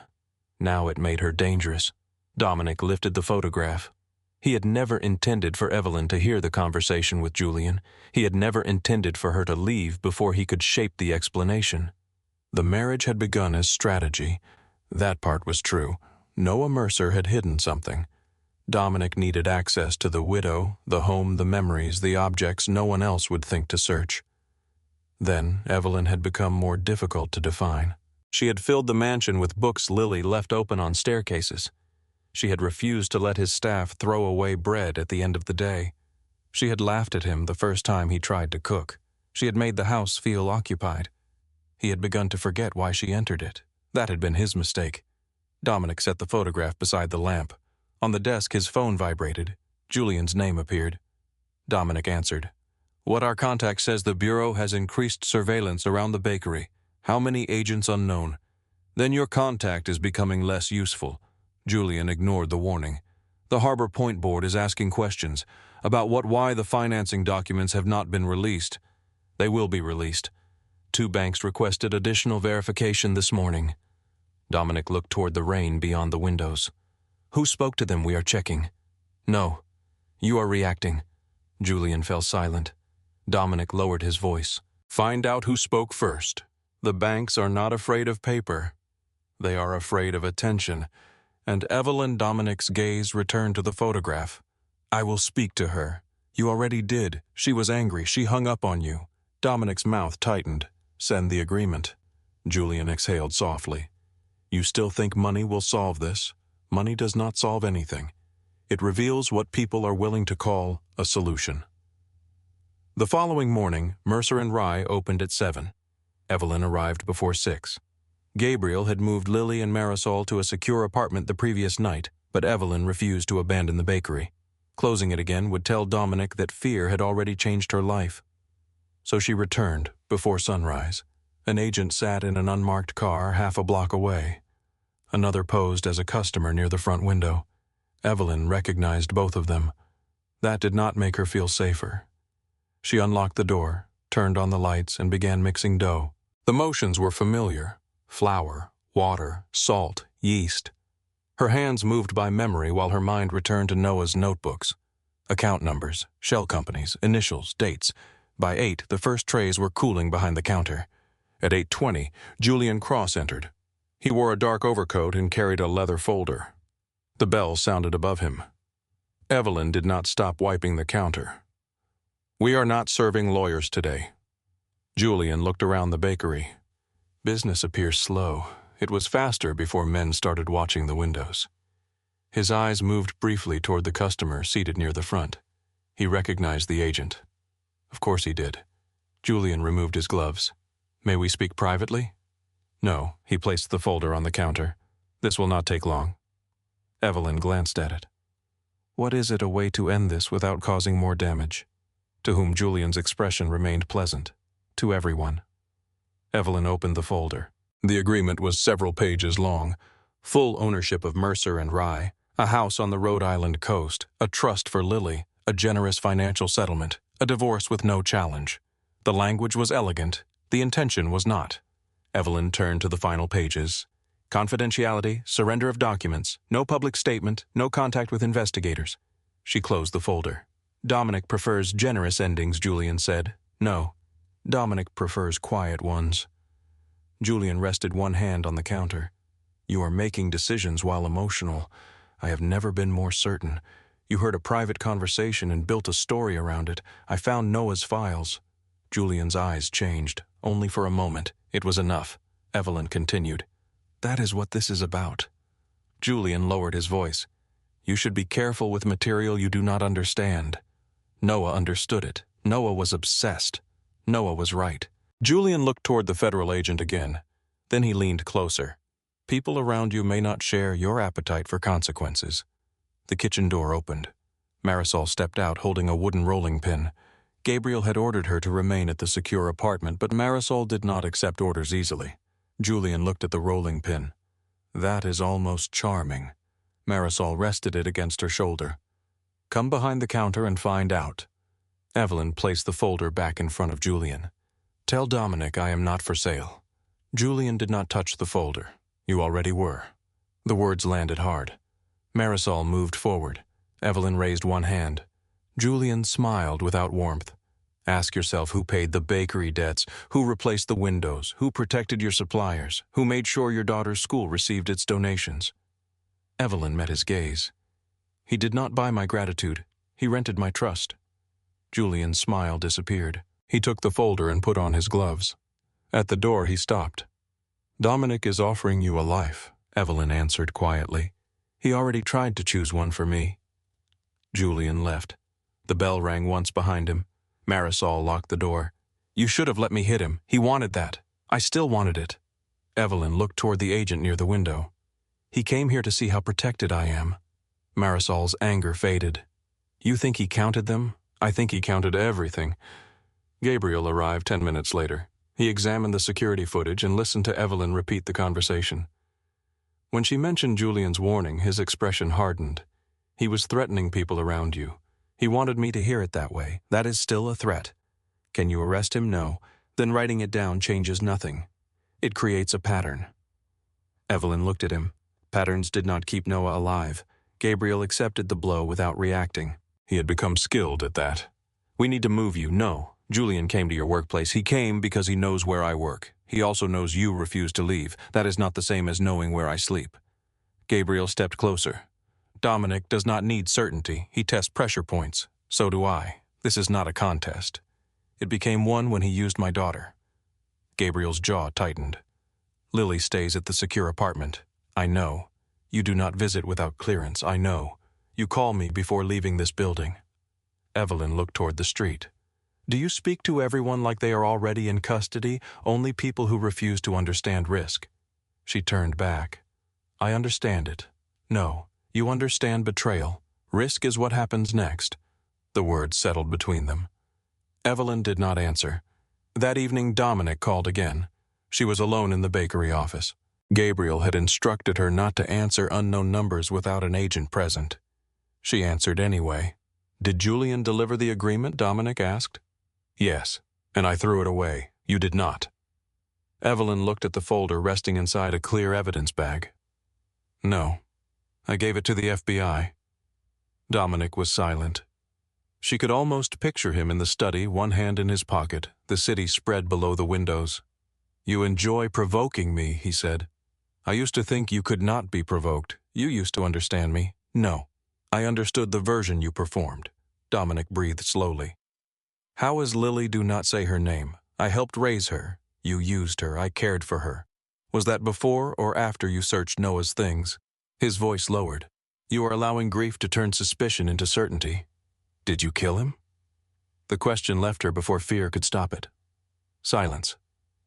Now it made her dangerous. Dominic lifted the photograph. He had never intended for Evelyn to hear the conversation with Julian. He had never intended for her to leave before he could shape the explanation. The marriage had begun as strategy. That part was true. Noah Mercer had hidden something. Dominic needed access to the widow, the home, the memories, the objects no one else would think to search. Then Evelyn had become more difficult to define. She had filled the mansion with books Lily left open on staircases. She had refused to let his staff throw away bread at the end of the day. She had laughed at him the first time he tried to cook. She had made the house feel occupied. He had begun to forget why she entered it. That had been his mistake. Dominic set the photograph beside the lamp. On the desk, his phone vibrated. Julian's name appeared. Dominic answered. What our contact says, the Bureau has increased surveillance around the bakery. How many agents unknown? Then your contact is becoming less useful. Julian ignored the warning. The Harbor Point Board is asking questions about why the financing documents have not been released. They will be released. 2 banks requested additional verification this morning. Dominic looked toward the rain beyond the windows. Who spoke to them? We are checking. No. You are reacting. Julian fell silent. Dominic lowered his voice. Find out who spoke first. The banks are not afraid of paper. They are afraid of attention. And Evelyn Dominic's gaze returned to the photograph. I will speak to her. You already did. She was angry. She hung up on you. Dominic's mouth tightened. Send the agreement. Julian exhaled softly. You still think money will solve this? Money does not solve anything. It reveals what people are willing to call a solution. The following morning, Mercer and Rye opened at 7. Evelyn arrived before 6. Gabriel had moved Lily and Marisol to a secure apartment the previous night, but Evelyn refused to abandon the bakery. Closing it again would tell Dominic that fear had already changed her life. So she returned before sunrise. An agent sat in an unmarked car half a block away. Another posed as a customer near the front window. Evelyn recognized both of them. That did not make her feel safer. She unlocked the door, turned on the lights, and began mixing dough. The motions were familiar. Flour, water, salt, yeast. Her hands moved by memory while her mind returned to Noah's notebooks. Account numbers, shell companies, initials, dates. By 8, the first trays were cooling behind the counter. At 8:20, Julian Cross entered. He wore a dark overcoat and carried a leather folder. The bell sounded above him. Evelyn did not stop wiping the counter. We are not serving lawyers today. Julian looked around the bakery. Business appears slow. It was faster before men started watching the windows. His eyes moved briefly toward the customer seated near the front. He recognized the agent. Of course he did. Julian removed his gloves. May we speak privately? No, he placed the folder on the counter. This will not take long. Evelyn glanced at it. What is it, a way to end this without causing more damage? To whom Julian's expression remained pleasant. To everyone. Evelyn opened the folder. The agreement was several pages long. Full ownership of Mercer and Rye, a house on the Rhode Island coast, a trust for Lily, a generous financial settlement, a divorce with no challenge. The language was elegant. The intention was not. Evelyn turned to the final pages. Confidentiality, surrender of documents, no public statement, no contact with investigators. She closed the folder. Dominic prefers generous endings, Julian said. No, Dominic prefers quiet ones. Julian rested one hand on the counter. You are making decisions while emotional. I have never been more certain. You heard a private conversation and built a story around it. I found Noah's files. Julian's eyes changed, only for a moment. It was enough. Evelyn continued. That is what this is about. Julian lowered his voice. You should be careful with material you do not understand. Noah understood it. Noah was obsessed. Noah was right. Julian looked toward the federal agent again. Then he leaned closer. People around you may not share your appetite for consequences. The kitchen door opened. Marisol stepped out holding a wooden rolling pin. Gabriel had ordered her to remain at the secure apartment, but Marisol did not accept orders easily. Julian looked at the rolling pin. That is almost charming. Marisol rested it against her shoulder. Come behind the counter and find out. Evelyn placed the folder back in front of Julian. Tell Dominic I am not for sale. Julian did not touch the folder. You already were. The words landed hard. Marisol moved forward. Evelyn raised one hand. Julian smiled without warmth. Ask yourself who paid the bakery debts, who replaced the windows, who protected your suppliers, who made sure your daughter's school received its donations. Evelyn met his gaze. He did not buy my gratitude. He rented my trust. Julian's smile disappeared. He took the folder and put on his gloves. At the door, he stopped. Dominic is offering you a life, Evelyn answered quietly. He already tried to choose one for me. Julian left. The bell rang once behind him. Marisol locked the door. You should have let me hit him. He wanted that. I still wanted it. Evelyn looked toward the agent near the window. He came here to see how protected I am. Marisol's anger faded. You think he counted them? I think he counted everything. Gabriel arrived 10 minutes later. He examined the security footage and listened to Evelyn repeat the conversation. When she mentioned Julian's warning, his expression hardened. He was threatening people around you. He wanted me to hear it that way. That is still a threat. Can you arrest him? No. Then writing it down changes nothing. It creates a pattern. Evelyn looked at him. Patterns did not keep Noah alive. Gabriel accepted the blow without reacting. He had become skilled at that. We need to move you. No. Julian came to your workplace. He came because he knows where I work. He also knows you refuse to leave. That is not the same as knowing where I sleep. Gabriel stepped closer. Dominic does not need certainty. He tests pressure points. So do I. This is not a contest. It became one when he used my daughter. Gabriel's jaw tightened. Lily stays at the secure apartment. I know. You do not visit without clearance. I know. You call me before leaving this building. Evelyn looked toward the street. Do you speak to everyone like they are already in custody, only people who refuse to understand risk? She turned back. I understand it. No, you understand betrayal. Risk is what happens next. The words settled between them. Evelyn did not answer. That evening, Dominic called again. She was alone in the bakery office. Gabriel had instructed her not to answer unknown numbers without an agent present. She answered anyway. Did Julian deliver the agreement? Dominic asked. Yes, and I threw it away. You did not. Evelyn looked at the folder resting inside a clear evidence bag. No, I gave it to the FBI. Dominic was silent. She could almost picture him in the study, one hand in his pocket, the city spread below the windows. You enjoy provoking me, he said. I used to think you could not be provoked. You used to understand me. No, I understood the version you performed. Dominic breathed slowly. How is Lily? Do not say her name. I helped raise her. You used her. I cared for her. Was that before or after you searched Noah's things? His voice lowered. You are allowing grief to turn suspicion into certainty. Did you kill him? The question left her before fear could stop it. Silence.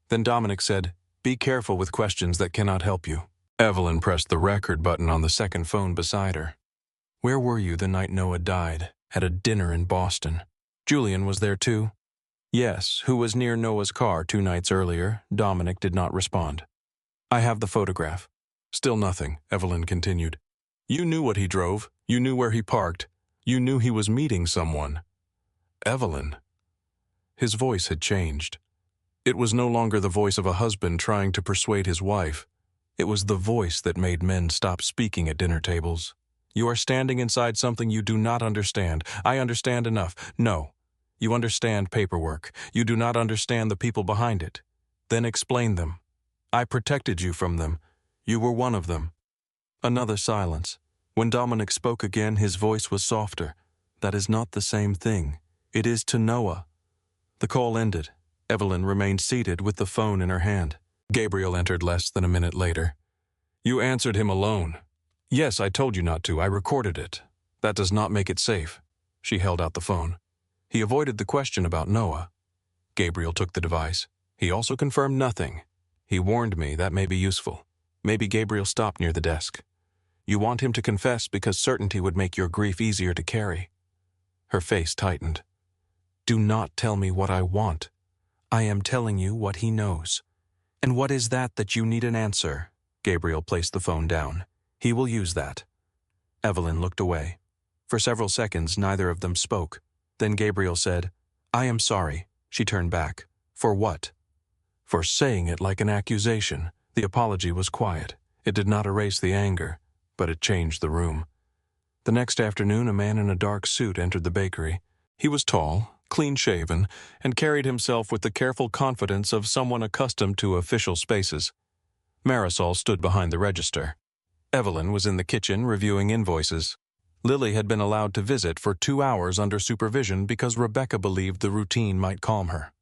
Then Dominic said, Be careful with questions that cannot help you. Evelyn pressed the record button on the second phone beside her. Where were you the night Noah died? At a dinner in Boston. Julian was there too? Yes, who was near Noah's car 2 nights earlier. Dominic did not respond. I have the photograph. Still nothing, Evelyn continued. You knew what he drove. You knew where he parked. You knew he was meeting someone. Evelyn. His voice had changed. It was no longer the voice of a husband trying to persuade his wife. It was the voice that made men stop speaking at dinner tables. You are standing inside something you do not understand. I understand enough. No. You understand paperwork. You do not understand the people behind it. Then explain them. I protected you from them. You were one of them. Another silence. When Dominic spoke again, his voice was softer. That is not the same thing. It is to Noah. The call ended. Evelyn remained seated with the phone in her hand. Gabriel entered less than a minute later. You answered him alone. Yes, I told you not to. I recorded it. That does not make it safe. She held out the phone. He avoided the question about Noah. Gabriel took the device. He also confirmed nothing. He warned me that may be useful. Maybe Gabriel stopped near the desk. You want him to confess because certainty would make your grief easier to carry. Her face tightened. Do not tell me what I want. I am telling you what he knows. And what is that you need an answer? Gabriel placed the phone down. He will use that. Evelyn looked away. For several seconds, neither of them spoke. Then Gabriel said, I am sorry. She turned back. For what? For saying it like an accusation. The apology was quiet. It did not erase the anger, but it changed the room. The next afternoon, a man in a dark suit entered the bakery. He was tall, clean-shaven, and carried himself with the careful confidence of someone accustomed to official spaces. Marisol stood behind the register. Evelyn was in the kitchen reviewing invoices. Lily had been allowed to visit for 2 hours under supervision because Rebecca believed the routine might calm her.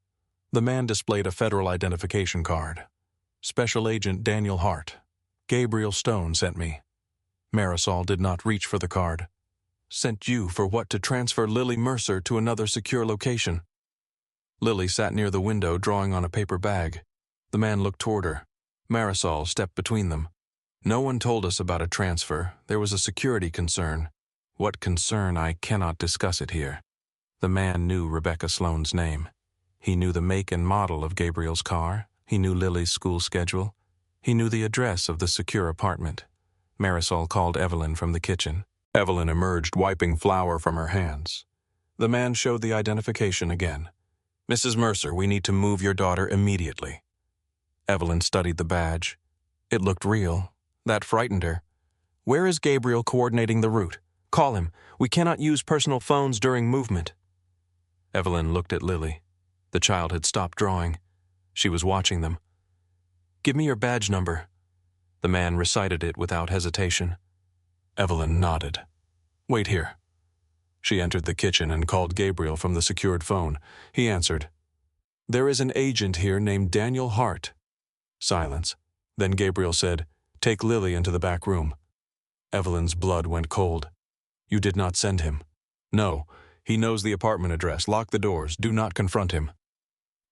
The man displayed a federal identification card. Special Agent Daniel Hart. Gabriel Stone sent me. Marisol did not reach for the card. Sent you for what? To transfer Lily Mercer to another secure location. Lily sat near the window drawing on a paper bag. The man looked toward her. Marisol stepped between them. No one told us about a transfer. There was a security concern. What concern? I cannot discuss it here. The man knew Rebecca Sloane's name. He knew the make and model of Gabriel's car. He knew Lily's school schedule. He knew the address of the secure apartment. Marisol called Evelyn from the kitchen. Evelyn emerged, wiping flour from her hands. The man showed the identification again. Mrs. Mercer, we need to move your daughter immediately. Evelyn studied the badge. It looked real. That frightened her. Where is Gabriel coordinating the route? Call him. We cannot use personal phones during movement. Evelyn looked at Lily. The child had stopped drawing. She was watching them. Give me your badge number. The man recited it without hesitation. Evelyn nodded. Wait here. She entered the kitchen and called Gabriel from the secured phone. He answered. "There is an agent here named Daniel Hart." Silence. Then Gabriel said, "Take Lily into the back room." Evelyn's blood went cold. "You did not send him." "No. He knows the apartment address. Lock the doors. Do not confront him."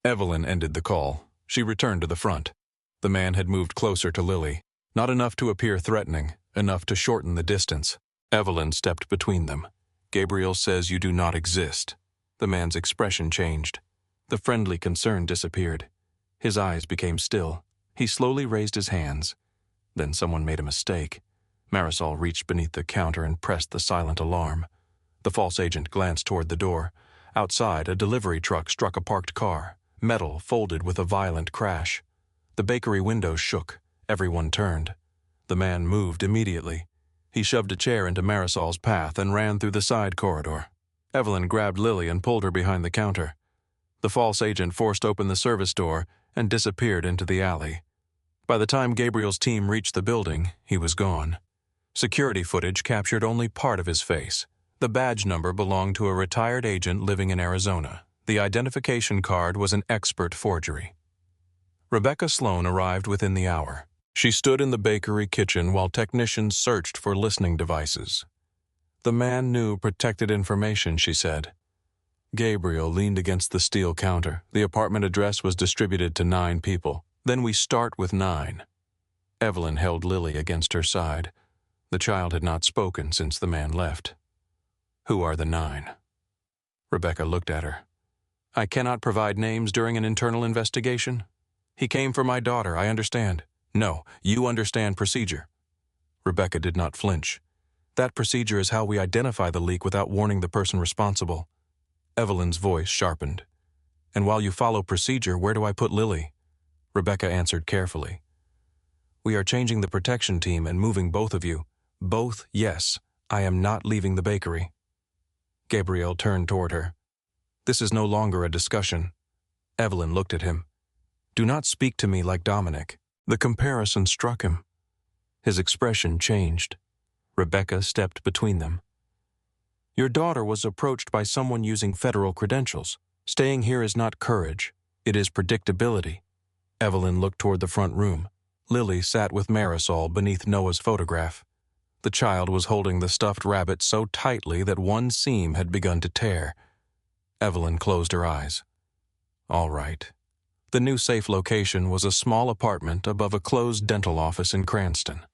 Evelyn ended the call. She returned to the front. The man had moved closer to Lily. Not enough to appear threatening, enough to shorten the distance. Evelyn stepped between them. "Gabriel says you do not exist." The man's expression changed. The friendly concern disappeared. His eyes became still. He slowly raised his hands. Then someone made a mistake. Marisol reached beneath the counter and pressed the silent alarm. The false agent glanced toward the door. Outside, a delivery truck struck a parked car. Metal folded with a violent crash. The bakery windows shook. Everyone turned. The man moved immediately. He shoved a chair into Marisol's path and ran through the side corridor. Evelyn grabbed Lily and pulled her behind the counter. The false agent forced open the service door and disappeared into the alley. By the time Gabriel's team reached the building, he was gone. Security footage captured only part of his face. The badge number belonged to a retired agent living in Arizona. The identification card was an expert forgery. Rebecca Sloan arrived within the hour. She stood in the bakery kitchen while technicians searched for listening devices. "The man knew protected information," she said. Gabriel leaned against the steel counter. The apartment address was distributed to 9 people. "Then we start with 9. Evelyn held Lily against her side. The child had not spoken since the man left. "Who are the 9? Rebecca looked at her. "I cannot provide names during an internal investigation. He came for my daughter, I understand." "No, you understand procedure." Rebecca did not flinch. "That procedure is how we identify the leak without warning the person responsible." Evelyn's voice sharpened. "And while you follow procedure, where do I put Lily?" Rebecca answered carefully. "We are changing the protection team and moving both of you." "Both, yes. I am not leaving the bakery." Gabriel turned toward her. "This is no longer a discussion." Evelyn looked at him. "Do not speak to me like Dominic." The comparison struck him. His expression changed. Rebecca stepped between them. "Your daughter was approached by someone using federal credentials. Staying here is not courage. It is predictability." Evelyn looked toward the front room. Lily sat with Marisol beneath Noah's photograph. The child was holding the stuffed rabbit so tightly that one seam had begun to tear. Evelyn closed her eyes. All right. The new safe location was a small apartment above a closed dental office in Cranston.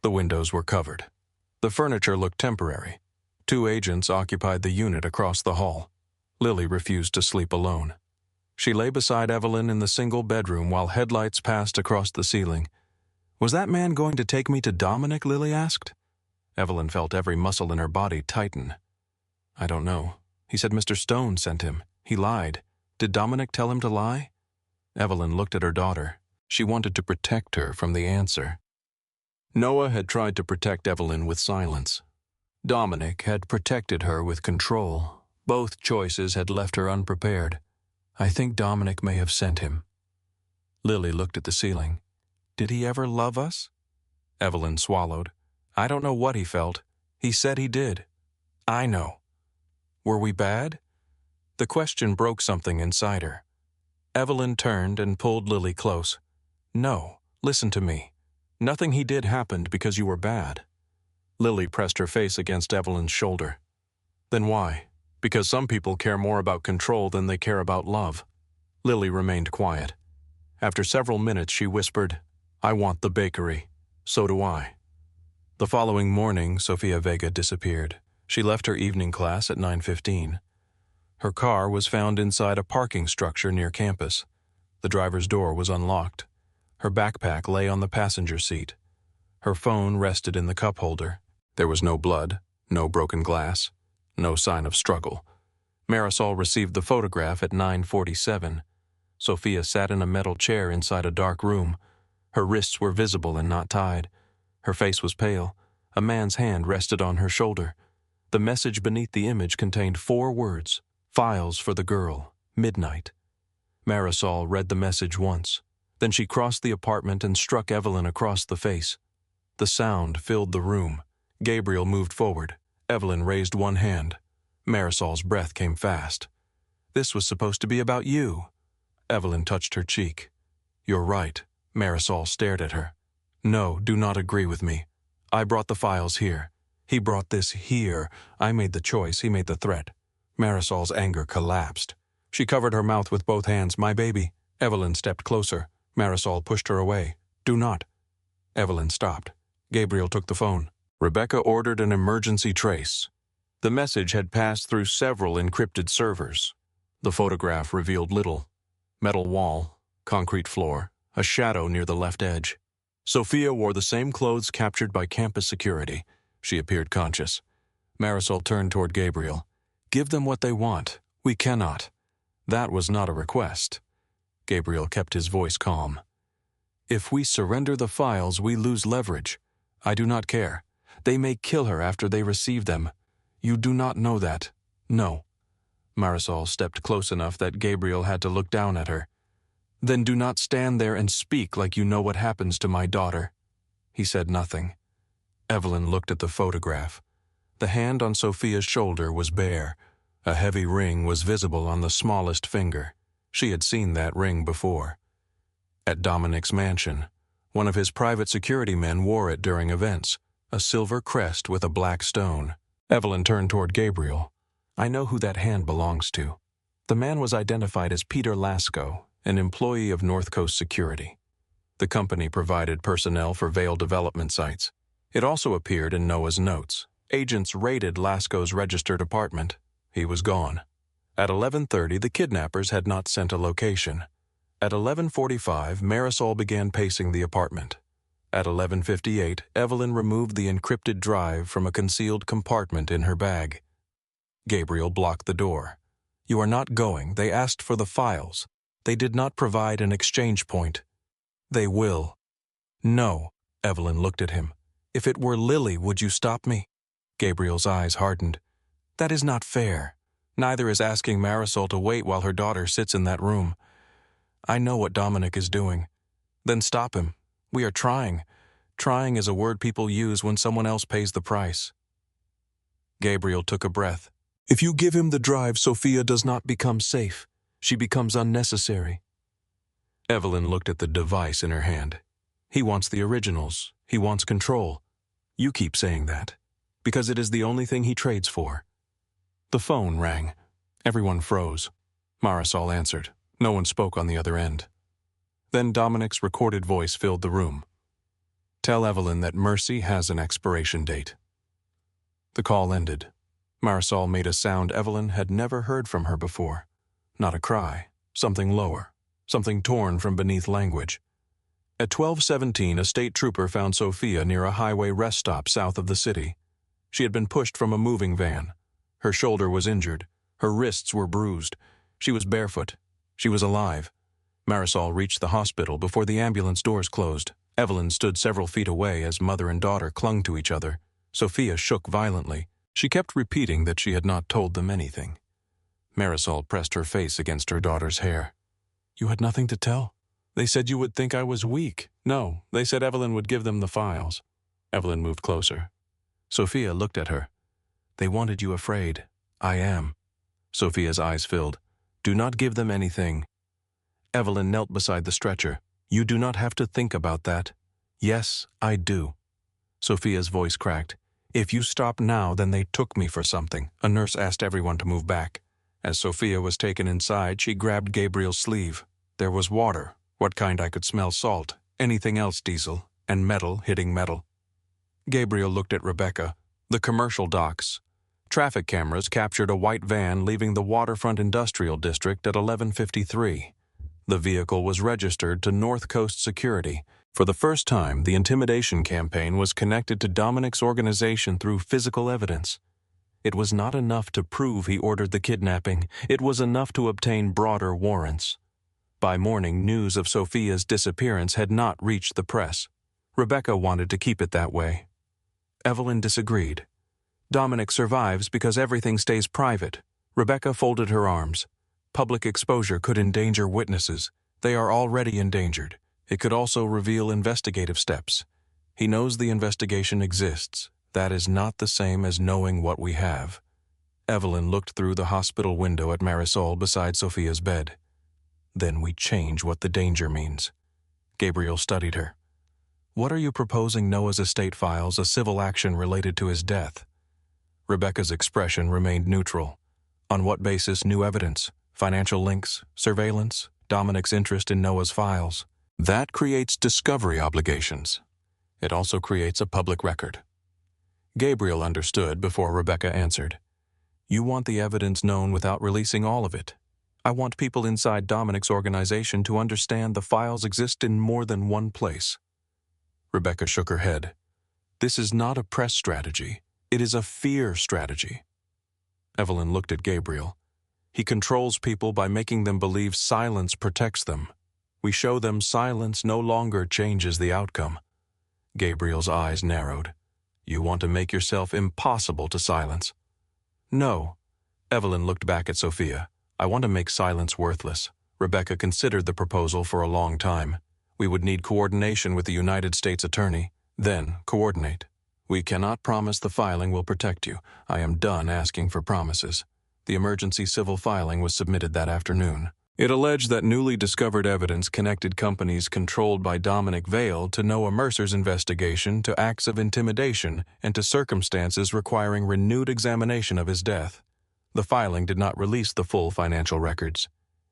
The windows were covered. The furniture looked temporary. 2 agents occupied the unit across the hall. Lily refused to sleep alone. She lay beside Evelyn in the single bedroom while headlights passed across the ceiling. "Was that man going to take me to Dominic?" Lily asked. Evelyn felt every muscle in her body tighten. "I don't know. He said Mr. Stone sent him. He lied. Did Dominic tell him to lie?" Evelyn looked at her daughter. She wanted to protect her from the answer. Noah had tried to protect Evelyn with silence. Dominic had protected her with control. Both choices had left her unprepared. "I think Dominic may have sent him." Lily looked at the ceiling. "Did he ever love us?" Evelyn swallowed. "I don't know what he felt. He said he did." "I know." "Were we bad?" The question broke something inside her. Evelyn turned and pulled Lily close. "No, listen to me. Nothing he did happened because you were bad." Lily pressed her face against Evelyn's shoulder. "Then why? Because some people care more about control than they care about love." Lily remained quiet. After several minutes, she whispered, "I want the bakery. So do I." The following morning, Sofia Vega disappeared. She left her evening class at 9:15. Her car was found inside a parking structure near campus. The driver's door was unlocked. Her backpack lay on the passenger seat. Her phone rested in the cup holder. There was no blood, no broken glass, no sign of struggle. Marisol received the photograph at 9:47. Sofia sat in a metal chair inside a dark room. Her wrists were visible and not tied. Her face was pale. A man's hand rested on her shoulder. The message beneath the image contained 4 words: "Files for the girl, midnight." Marisol read the message once. Then she crossed the apartment and struck Evelyn across the face. The sound filled the room. Gabriel moved forward. Evelyn raised one hand. Marisol's breath came fast. This was supposed to be about you. Evelyn touched her cheek. You're right. Marisol stared at her. No, do not agree with me. I brought the files here. He brought this here. I made the choice, he made the threat. Marisol's anger collapsed. She covered her mouth with both hands. My baby. Evelyn stepped closer. Marisol pushed her away. Do not. Evelyn stopped. Gabriel took the phone. Rebecca ordered an emergency trace. The message had passed through several encrypted servers. The photograph revealed little. Metal wall, concrete floor, a shadow near the left edge. Sophia wore the same clothes captured by campus security. She appeared conscious. Marisol turned toward Gabriel. Give them what they want. We cannot. That was not a request. Gabriel kept his voice calm. If we surrender the files, we lose leverage. I do not care. They may kill her after they receive them. You do not know that. No. Marisol stepped close enough that Gabriel had to look down at her. Then do not stand there and speak like you know what happens to my daughter. He said nothing. Evelyn looked at the photograph. The hand on Sophia's shoulder was bare. A heavy ring was visible on the smallest finger. She had seen that ring before. At Dominic's mansion, one of his private security men wore it during events, a silver crest with a black stone. Evelyn turned toward Gabriel. I know who that hand belongs to. The man was identified as Peter Lasco, an employee of North Coast Security. The company provided personnel for Vale development sites. It also appeared in Noah's notes. Agents raided Lasco's registered apartment. He was gone. At 11:30, the kidnappers had not sent a location. At 11:45, Marisol began pacing the apartment. At 11:58, Evelyn removed the encrypted drive from a concealed compartment in her bag. Gabriel blocked the door. You are not going. They asked for the files. They did not provide an exchange point. They will. No. Evelyn looked at him. If it were Lily, would you stop me? Gabriel's eyes hardened. That is not fair. Neither is asking Marisol to wait while her daughter sits in that room. I know what Dominic is doing. Then stop him. We are trying. Trying is a word people use when someone else pays the price. Gabriel took a breath. If you give him the drive, Sophia does not become safe. She becomes unnecessary. Evelyn looked at the device in her hand. He wants the originals. He wants control. You keep saying that, because it is the only thing he trades for. The phone rang. Everyone froze. Marisol answered. No one spoke on the other end. Then Dominic's recorded voice filled the room. Tell Evelyn that mercy has an expiration date. The call ended. Marisol made a sound Evelyn had never heard from her before. Not a cry, something lower, something torn from beneath language. At 12:17, a state trooper found Sophia near a highway rest stop south of the city. She had been pushed from a moving van. Her shoulder was injured. Her wrists were bruised. She was barefoot. She was alive. Marisol reached the hospital before the ambulance doors closed. Evelyn stood several feet away as mother and daughter clung to each other. Sophia shook violently. She kept repeating that she had not told them anything. Marisol pressed her face against her daughter's hair. You had nothing to tell? They said you would think I was weak. No, they said Evelyn would give them the files. Evelyn moved closer. Sophia looked at her. They wanted you afraid. I am. Sophia's eyes filled. Do not give them anything. Evelyn knelt beside the stretcher. You do not have to think about that. Yes, I do. Sophia's voice cracked. If you stop now, then they took me for something. A nurse asked everyone to move back. As Sophia was taken inside, she grabbed Gabriel's sleeve. There was water. What kind I could smell salt. Anything else diesel. And metal hitting metal. Gabriel looked at Rebecca. The commercial docks. Traffic cameras captured a white van leaving the waterfront industrial district at 11:53. The vehicle was registered to North Coast Security. For the first time, the intimidation campaign was connected to Dominic's organization through physical evidence. It was not enough to prove he ordered the kidnapping. It was enough to obtain broader warrants. By morning, news of Sophia's disappearance had not reached the press. Rebecca wanted to keep it that way. Evelyn disagreed. Dominic survives because everything stays private. Rebecca folded her arms. Public exposure could endanger witnesses. They are already endangered. It could also reveal investigative steps. He knows the investigation exists. That is not the same as knowing what we have. Evelyn looked through the hospital window at Marisol beside Sophia's bed. Then we change what the danger means. Gabriel studied her. What are you proposing Noah's estate files a civil action related to his death? Rebecca's expression remained neutral. On what basis new evidence? Financial links? Surveillance? Dominic's interest in Noah's files? That creates discovery obligations. It also creates a public record. Gabriel understood before Rebecca answered. You want the evidence known without releasing all of it. I want people inside Dominic's organization to understand the files exist in more than one place. Rebecca shook her head. This is not a press strategy. It is a fear strategy. Evelyn looked at Gabriel. He controls people by making them believe silence protects them. We show them silence no longer changes the outcome. Gabriel's eyes narrowed. You want to make yourself impossible to silence. No. Evelyn looked back at Sophia. I want to make silence worthless. Rebecca considered the proposal for a long time. We would need coordination with the United States Attorney. Then, coordinate. We cannot promise the filing will protect you. I am done asking for promises. The emergency civil filing was submitted that afternoon. It alleged that newly discovered evidence connected companies controlled by Dominic Vale to Noah Mercer's investigation, to acts of intimidation, and to circumstances requiring renewed examination of his death. The filing did not release the full financial records.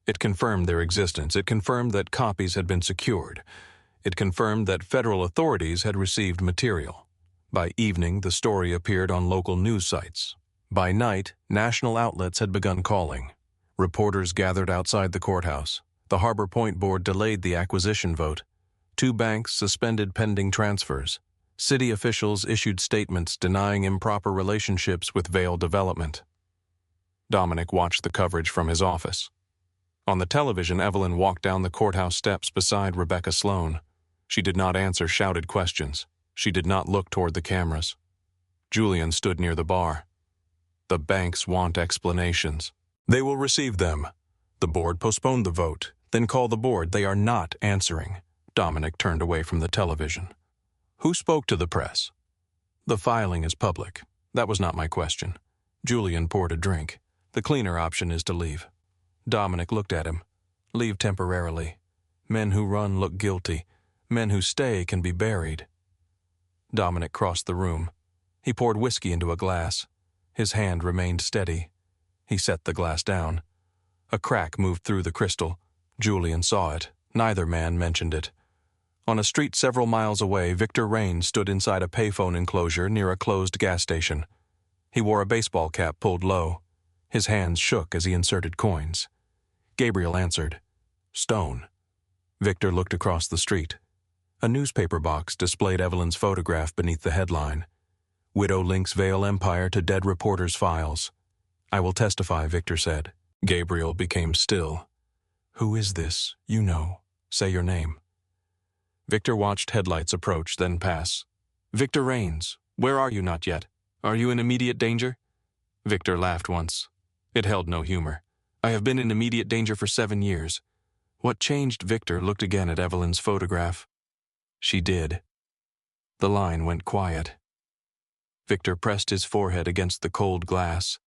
It confirmed their existence. It confirmed that copies had been secured. It confirmed that federal authorities had received material. By evening, the story appeared on local news sites. By night, national outlets had begun calling. Reporters gathered outside the courthouse. The Harbor Point Board delayed the acquisition vote. 2 banks suspended pending transfers. City officials issued statements denying improper relationships with Vale Development. Dominic watched the coverage from his office. On the television, Evelyn walked down the courthouse steps beside Rebecca Sloan. She did not answer shouted questions. She did not look toward the cameras. Julian stood near the bar. The banks want explanations. They will receive them. The board postponed the vote, then call the board. They are not answering. Dominic turned away from the television. Who spoke to the press? The filing is public. That was not my question. Julian poured a drink. The cleaner option is to leave. Dominic looked at him. Leave temporarily. Men who run look guilty. Men who stay can be buried. Dominic crossed the room. He poured whiskey into a glass. His hand remained steady. He set the glass down. A crack moved through the crystal. Julian saw it. Neither man mentioned it. On a street several miles away, Victor Raines stood inside a payphone enclosure near a closed gas station. He wore a baseball cap pulled low. His hands shook as he inserted coins. Gabriel answered. Stone. Victor looked across the street. A newspaper box displayed Evelyn's photograph beneath the headline. Widow links Vale Empire to dead reporter's files. I will testify, Victor said. Gabriel became still. Who is this? You know. Say your name. Victor watched headlights approach, then pass. Victor Raines, where are you not yet? Are you in immediate danger? Victor laughed once. It held no humor. I have been in immediate danger for 7 years. What changed? Victor looked again at Evelyn's photograph. She did. The line went quiet. Victor pressed his forehead against the cold glass.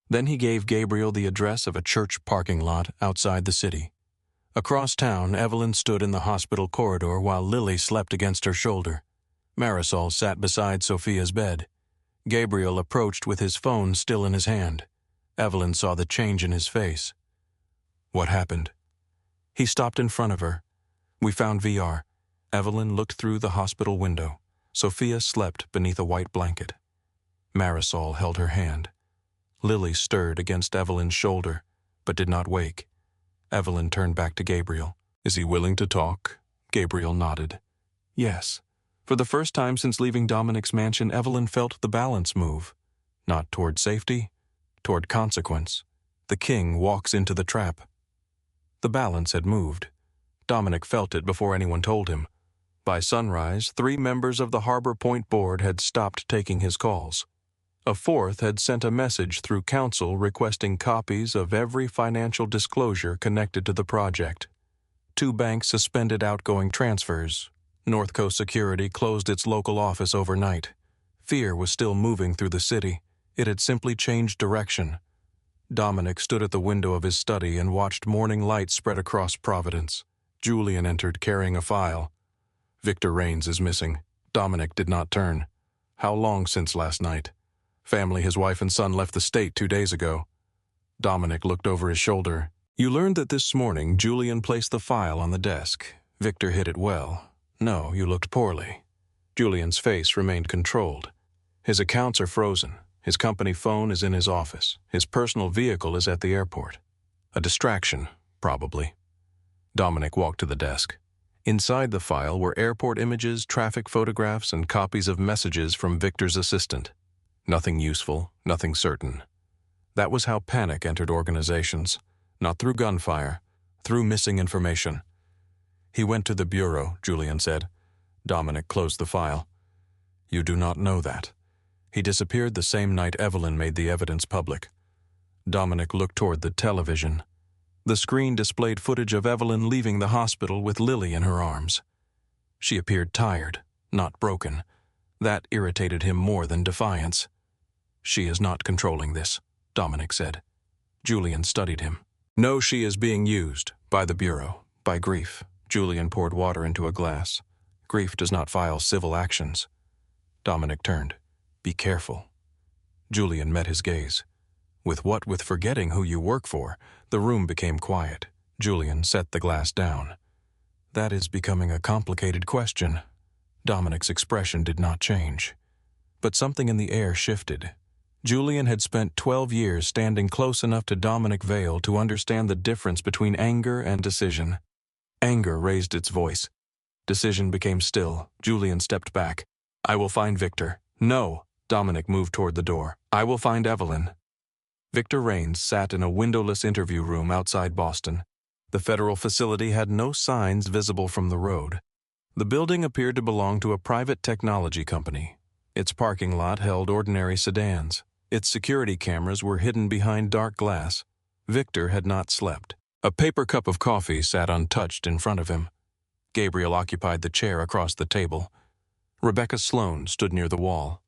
Then he gave Gabriel the address of a church parking lot outside the city. Across town, Evelyn stood in the hospital corridor while Lily slept against her shoulder. Marisol sat beside Sophia's bed. Gabriel approached with his phone still in his hand. Evelyn saw the change in his face. What happened? He stopped in front of her. We found VR. Evelyn looked through the hospital window. Sophia slept beneath a white blanket. Marisol held her hand. Lily stirred against Evelyn's shoulder, but did not wake. Evelyn turned back to Gabriel. Is he willing to talk? Gabriel nodded. Yes. For the first time since leaving Dominic's mansion, Evelyn felt the balance move. Not toward safety, toward consequence. The king walks into the trap. The balance had moved. Dominic felt it before anyone told him. By sunrise, 3 members of the Harbor Point Board had stopped taking his calls. A 4th had sent a message through counsel requesting copies of every financial disclosure connected to the project. 2 banks suspended outgoing transfers. North Coast Security closed its local office overnight. Fear was still moving through the city. It had simply changed direction. Dominic stood at the window of his study and watched morning light spread across Providence. Julian entered carrying a file. Victor Raines is missing. Dominic did not turn. How long since last night? Family, his wife and son left the state 2 days ago. Dominic looked over his shoulder. You learned that this morning Julian placed the file on the desk. Victor hid it well. No, you looked poorly. Julian's face remained controlled. His accounts are frozen. His company phone is in his office. His personal vehicle is at the airport. A distraction, probably. Dominic walked to the desk. Inside the file were airport images, traffic photographs, and copies of messages from Victor's assistant. Nothing useful, nothing certain. That was how panic entered organizations. Not through gunfire, through missing information. He went to the bureau, Julian said. Dominic closed the file. You do not know that. He disappeared the same night Evelyn made the evidence public. Dominic looked toward the television. The screen displayed footage of Evelyn leaving the hospital with Lily in her arms. She appeared tired, not broken. That irritated him more than defiance. She is not controlling this, Dominic said. Julian studied him. No, she is being used, by the bureau, by grief. Julian poured water into a glass. Grief does not file civil actions. Dominic turned. Be careful. Julian met his gaze. With forgetting who you work for, the room became quiet. Julian set the glass down. That is becoming a complicated question. Dominic's expression did not change. But something in the air shifted. Julian had spent 12 years standing close enough to Dominic Vale to understand the difference between anger and decision. Anger raised its voice. Decision became still. Julian stepped back. I will find Victor. No. Dominic moved toward the door. I will find Evelyn. Victor Raines sat in a windowless interview room outside Boston. The federal facility had no signs visible from the road. The building appeared to belong to a private technology company. Its parking lot held ordinary sedans. Its security cameras were hidden behind dark glass. Victor had not slept. A paper cup of coffee sat untouched in front of him. Gabriel occupied the chair across the table. Rebecca Sloan stood near the wall.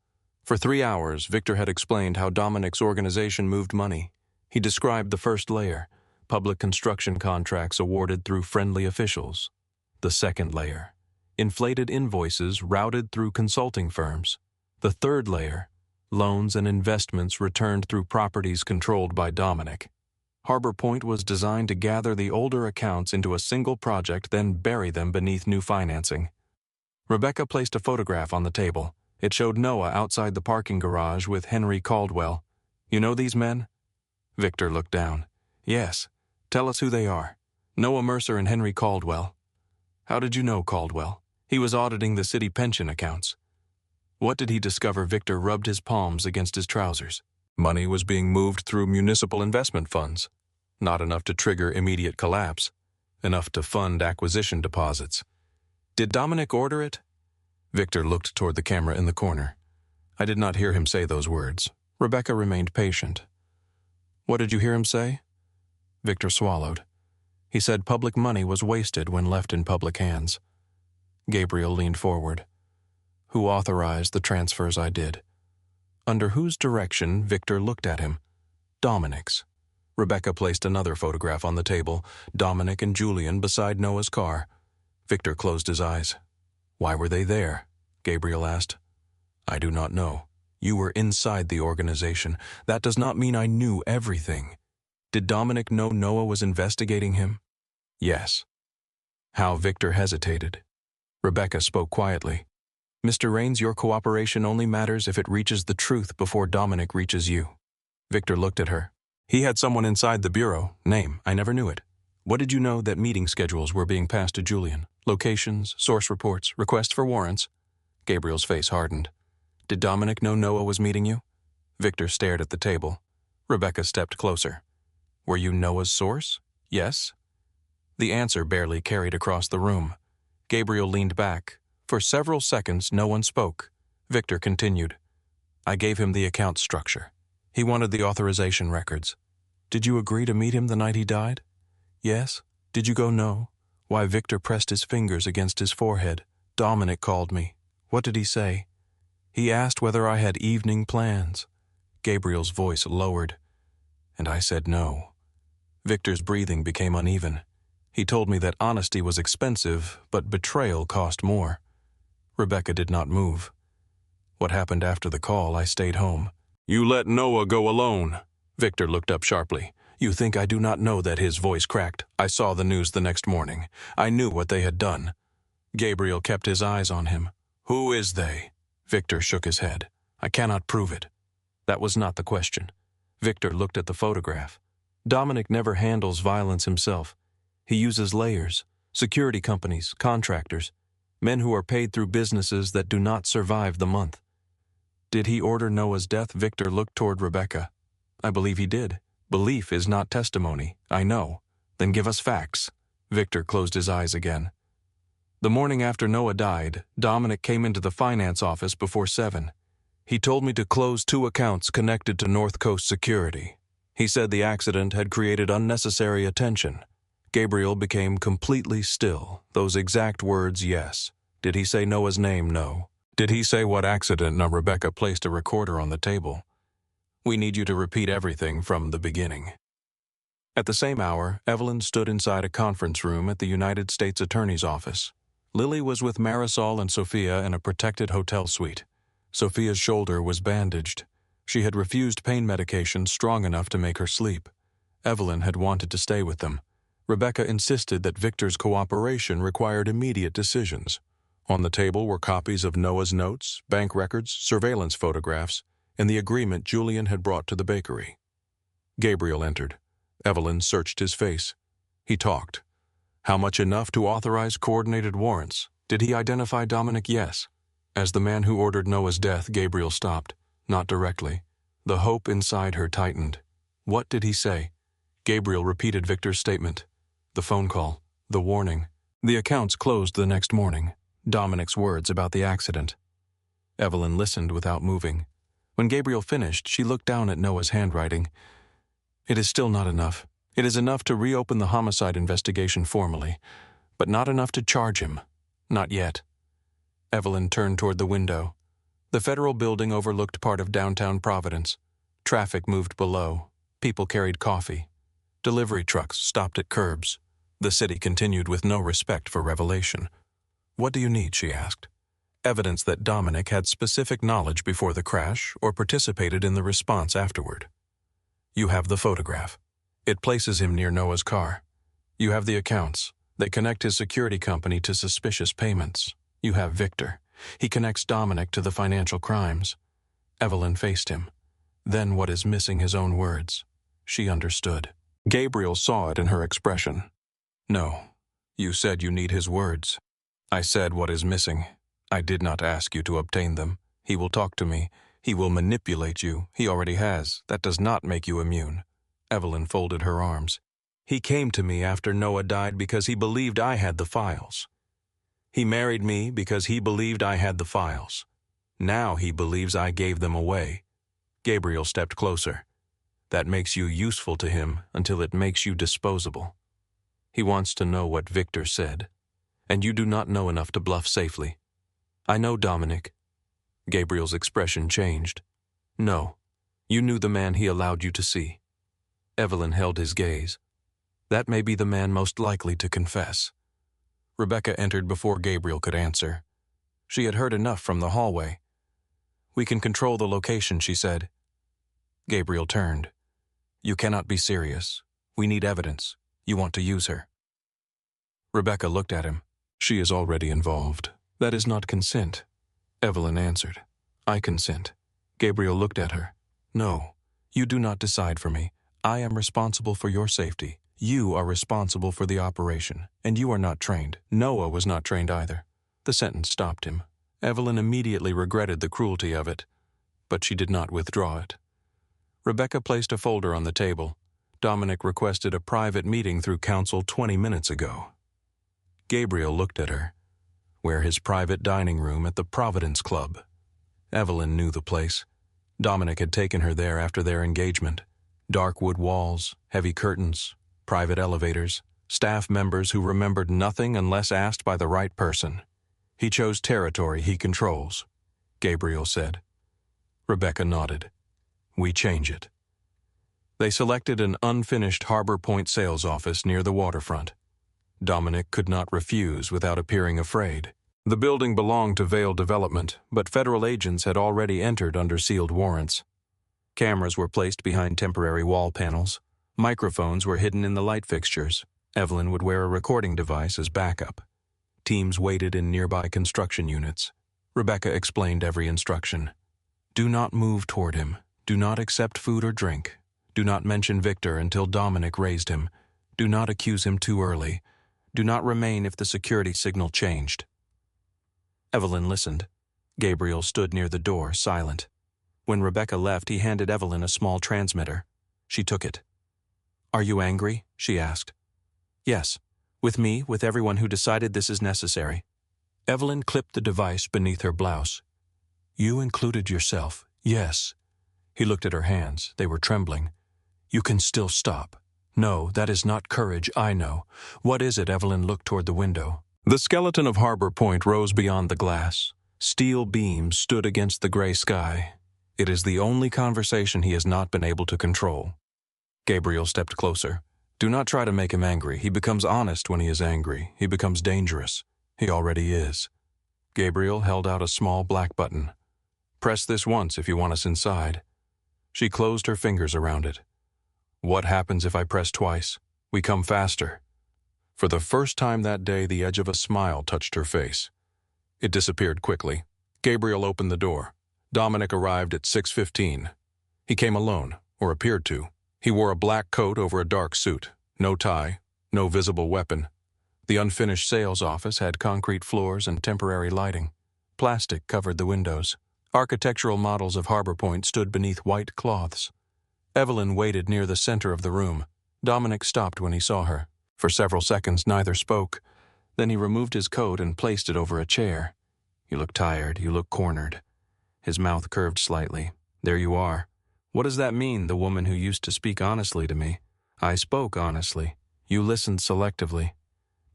For 3 hours, Victor had explained how Dominic's organization moved money. He described the first layer, public construction contracts awarded through friendly officials. The second layer, inflated invoices routed through consulting firms. The third layer, loans and investments returned through properties controlled by Dominic. Harbor Point was designed to gather the older accounts into a single project, then bury them beneath new financing. Rebecca placed a photograph on the table. It showed Noah outside the parking garage with Henry Caldwell. You know these men? Victor looked down. Yes. Tell us who they are. Noah Mercer and Henry Caldwell. How did you know Caldwell? He was auditing the city pension accounts. What did he discover? Victor rubbed his palms against his trousers. Money was being moved through municipal investment funds. Not enough to trigger immediate collapse. Enough to fund acquisition deposits. Did Dominic order it? Victor looked toward the camera in the corner. I did not hear him say those words. Rebecca remained patient. What did you hear him say? Victor swallowed. He said public money was wasted when left in public hands. Gabriel leaned forward. Who authorized the transfers I did? Under whose direction? Victor looked at him. Dominic's. Rebecca placed another photograph on the table, Dominic and Julian beside Noah's car. Victor closed his eyes. Why were they there? Gabriel asked. I do not know. You were inside the organization. That does not mean I knew everything. Did Dominic know Noah was investigating him? Yes. How? Victor hesitated. Rebecca spoke quietly. Mr. Raines, your cooperation only matters if it reaches the truth before Dominic reaches you. Victor looked at her. He had someone inside the bureau. Name, I never knew it. What did you know that meeting schedules were being passed to Julian? Locations, source reports, requests for warrants? Gabriel's face hardened. Did Dominic know Noah was meeting you? Victor stared at the table. Rebecca stepped closer. Were you Noah's source? Yes. The answer barely carried across the room. Gabriel leaned back. For several seconds, no one spoke. Victor continued. I gave him the account structure. He wanted the authorization records. Did you agree to meet him the night he died? Yes. Did you go? No. Why? Victor pressed his fingers against his forehead. Dominic called me. What did he say? He asked whether I had evening plans. Gabriel's voice lowered, and I said no. Victor's breathing became uneven. He told me that honesty was expensive, but betrayal cost more. Rebecca did not move. What happened after the call, I stayed home. "You let Noah go alone." Victor looked up sharply. "You think I do not know that?" His voice cracked. "I saw the news the next morning. I knew what they had done." Gabriel kept his eyes on him. "Who is they?" Victor shook his head. "I cannot prove it." That was not the question. Victor looked at the photograph. Dominic never handles violence himself. He uses layers, security companies, contractors, men who are paid through businesses that do not survive the month. Did he order Noah's death? Victor looked toward Rebecca. "I believe he did. Belief is not testimony. I know. Then give us facts." Victor closed his eyes again. "The morning after Noah died, Dominic came into the finance office before 7. He told me to close 2 accounts connected to North Coast Security. He said the accident had created unnecessary attention." Gabriel became completely still. Those exact words, yes. Did he say Noah's name? No. Did he say what accident? No. Rebecca placed a recorder on the table. "We need you to repeat everything from the beginning." At the same hour, Evelyn stood inside a conference room at the United States Attorney's Office. Lily was with Marisol and Sophia in a protected hotel suite. Sophia's shoulder was bandaged. She had refused pain medication strong enough to make her sleep. Evelyn had wanted to stay with them. Rebecca insisted that Victor's cooperation required immediate decisions. On the table were copies of Noah's notes, bank records, surveillance photographs, and the agreement Julian had brought to the bakery. Gabriel entered. Evelyn searched his face. He talked. How much? Enough to authorize coordinated warrants. Did he identify Dominic? Yes. As the man who ordered Noah's death, Gabriel stopped. Not directly. The hope inside her tightened. What did he say? Gabriel repeated Victor's statement. The phone call. The warning. The accounts closed the next morning. Dominic's words about the accident. Evelyn listened without moving. When Gabriel finished, she looked down at Noah's handwriting. "It is still not enough. It is enough to reopen the homicide investigation formally, but not enough to charge him. Not yet." Evelyn turned toward the window. The federal building overlooked part of downtown Providence. Traffic moved below. People carried coffee. Delivery trucks stopped at curbs. The city continued with no respect for revelation. "What do you need?" she asked. Evidence that Dominic had specific knowledge before the crash or participated in the response afterward. "You have the photograph. It places him near Noah's car. You have the accounts. They connect his security company to suspicious payments. You have Victor. He connects Dominic to the financial crimes." Evelyn faced him. Then what is missing? His own words. She understood. Gabriel saw it in her expression. "No. You said you need his words. I said what is missing. I did not ask you to obtain them. He will talk to me. He will manipulate you. He already has. That does not make you immune." Evelyn folded her arms. "He came to me after Noah died because he believed I had the files. He married me because he believed I had the files. Now he believes I gave them away." Gabriel stepped closer. "That makes you useful to him until it makes you disposable. He wants to know what Victor said, and you do not know enough to bluff safely. I know Dominic." Gabriel's expression changed. "No, you knew the man he allowed you to see." Evelyn held his gaze. "That may be the man most likely to confess." Rebecca entered before Gabriel could answer. She had heard enough from the hallway. "We can control the location," she said. Gabriel turned. "You cannot be serious. We need evidence. You want to use her." Rebecca looked at him. "She is already involved. That is not consent." Evelyn answered. "I consent." Gabriel looked at her. "No, you do not decide for me. I am responsible for your safety. You are responsible for the operation, and you are not trained. Noah was not trained either." The sentence stopped him. Evelyn immediately regretted the cruelty of it, but she did not withdraw it. Rebecca placed a folder on the table. Dominic requested a private meeting through counsel 20 minutes ago. Gabriel looked at her. Where his private dining room at the Providence Club. Evelyn knew the place. Dominic had taken her there after their engagement. Dark wood walls, heavy curtains, private elevators, staff members who remembered nothing unless asked by the right person. He chose territory he controls, Gabriel said. Rebecca nodded. we change it. They selected an unfinished Harbor Point sales office near the waterfront. Dominic could not refuse without appearing afraid. The building belonged to Vale Development, but federal agents had already entered under sealed warrants. Cameras were placed behind temporary wall panels. Microphones were hidden in the light fixtures. Evelyn would wear a recording device as backup. Teams waited in nearby construction units. Rebecca explained every instruction. Do not move toward him. Do not accept food or drink. Do not mention Victor until Dominic raised him. Do not accuse him too early. Do not remain if the security signal changed. Evelyn listened. Gabriel stood near the door, silent. When Rebecca left, he handed Evelyn a small transmitter. She took it. Are you angry? She asked. Yes. With me, with everyone who decided this is necessary. Evelyn clipped the device beneath her blouse. You included yourself, yes. He looked at her hands. They were trembling. You can still stop. No, that is not courage, I know. What is it? Evelyn looked toward the window. The skeleton of Harbor Point rose beyond the glass. Steel beams stood against the gray sky. It is the only conversation he has not been able to control. Gabriel stepped closer. Do not try to make him angry. He becomes honest when he is angry. He becomes dangerous. He already is. Gabriel held out a small black button. Press this once if you want us inside. She closed her fingers around it. What happens if I press twice? We come faster. For the first time that day, the edge of a smile touched her face. It disappeared quickly. Gabriel opened the door. Dominic arrived at 6:15. He came alone, or appeared to. He wore a black coat over a dark suit. No tie, no visible weapon. The unfinished sales office had concrete floors and temporary lighting. Plastic covered the windows. Architectural models of Harbor Point stood beneath white cloths. Evelyn waited near the center of the room. Dominic stopped when he saw her. For several seconds, neither spoke. Then he removed his coat and placed it over a chair. You look tired. You look cornered. His mouth curved slightly. There you are. What does that mean, the woman who used to speak honestly to me? I spoke honestly. You listened selectively.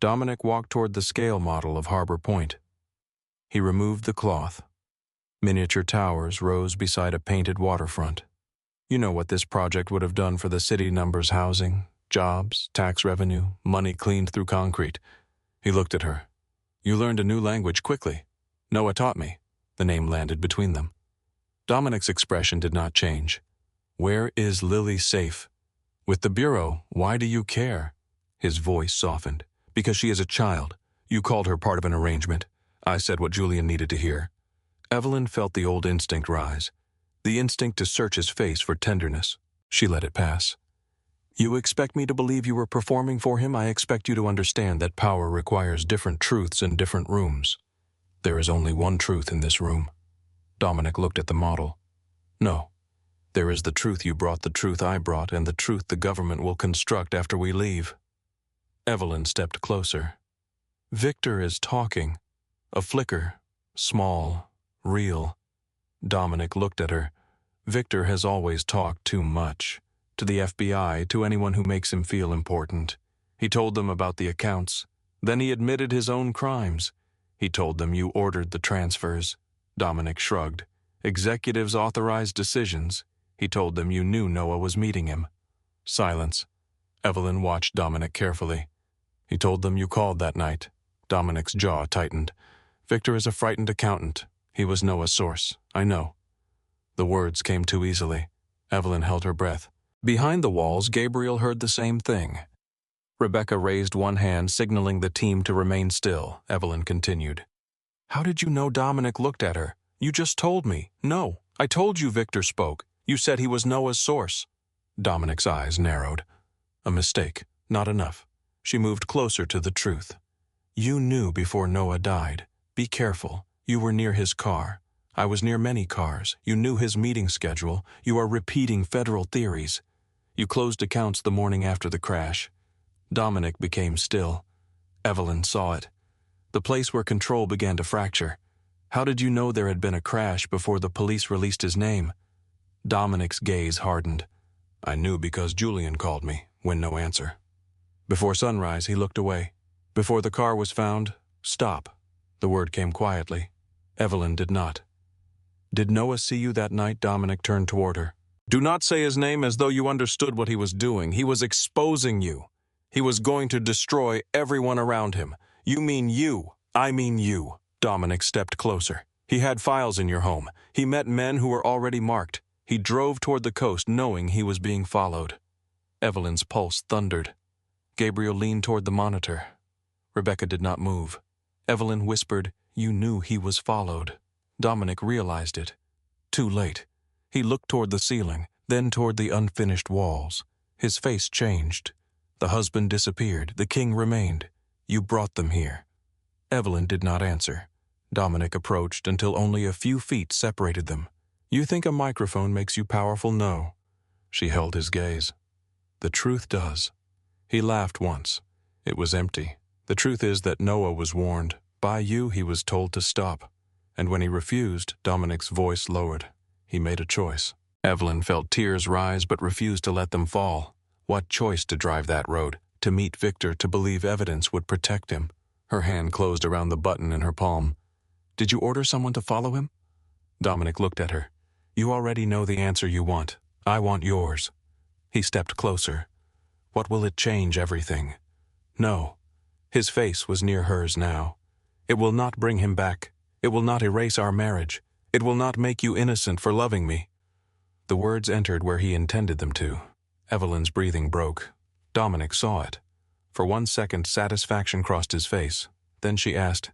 Dominic walked toward the scale model of Harbor Point. He removed the cloth. Miniature towers rose beside a painted waterfront. You know what this project would have done for the city numbers: housing, jobs, tax revenue, money cleaned through concrete. He looked at her. You learned a new language quickly. Noah taught me. The name landed between them. Dominic's expression did not change. Where is Lily safe? With the Bureau, why do you care? His voice softened. Because she is a child. You called her part of an arrangement. I said what Julian needed to hear. Evelyn felt the old instinct rise. The instinct to search his face for tenderness. She let it pass. You expect me to believe you were performing for him? I expect you to understand that power requires different truths in different rooms. There is only one truth in this room. Dominic looked at the model. No. There is the truth you brought, the truth I brought, and the truth the government will construct after we leave. Evelyn stepped closer. Victor is talking. A flicker. Small. Real. Dominic looked at her. Victor has always talked too much. To the FBI, to anyone who makes him feel important. He told them about the accounts. Then he admitted his own crimes. He told them you ordered the transfers. Dominic shrugged. Executives authorized decisions. He told them you knew Noah was meeting him. Silence. Evelyn watched Dominic carefully. He told them you called that night. Dominic's jaw tightened. Victor is a frightened accountant. He was Noah's source. I know. The words came too easily. Evelyn held her breath. Behind the walls, Gabriel heard the same thing. Rebecca raised one hand, signaling the team to remain still. Evelyn continued. How did you know Dominic looked at her? You just told me. No, I told you Victor spoke. You said he was Noah's source. Dominic's eyes narrowed. A mistake. Not enough. She moved closer to the truth. You knew before Noah died. Be careful. You were near his car. I was near many cars. You knew his meeting schedule. You are repeating federal theories. You closed accounts the morning after the crash. Dominic became still. Evelyn saw it. The place where control began to fracture. How did you know there had been a crash before the police released his name? Dominic's gaze hardened. I knew because Julian called me, when no answer. Before sunrise, he looked away. Before the car was found, stop. The word came quietly. Evelyn did not. Did Noah see you that night? Dominic turned toward her. Do not say his name as though you understood what he was doing. He was exposing you. He was going to destroy everyone around him. You mean you. I mean you. Dominic stepped closer. He had files in your home. He met men who were already marked. He drove toward the coast knowing he was being followed. Evelyn's pulse thundered. Gabriel leaned toward the monitor. Rebecca did not move. Evelyn whispered, "You knew he was followed." Dominic realized it. Too late. He looked toward the ceiling, then toward the unfinished walls. His face changed. The husband disappeared. The king remained. You brought them here. Evelyn did not answer. Dominic approached until only a few feet separated them. You think a microphone makes you powerful? No. She held his gaze. The truth does. He laughed once. It was empty. The truth is that Noah was warned. By you, he was told to stop. And when he refused, Dominic's voice lowered. He made a choice. Evelyn felt tears rise but refused to let them fall. What choice to drive that road? To meet Victor, to believe evidence would protect him. Her hand closed around the button in her palm. Did you order someone to follow him? Dominic looked at her. You already know the answer you want. I want yours. He stepped closer. What will it change everything? No. His face was near hers now. It will not bring him back. It will not erase our marriage. It will not make you innocent for loving me. The words entered where he intended them to. Evelyn's breathing broke. Dominic saw it. For 1 second, satisfaction crossed his face. Then she asked,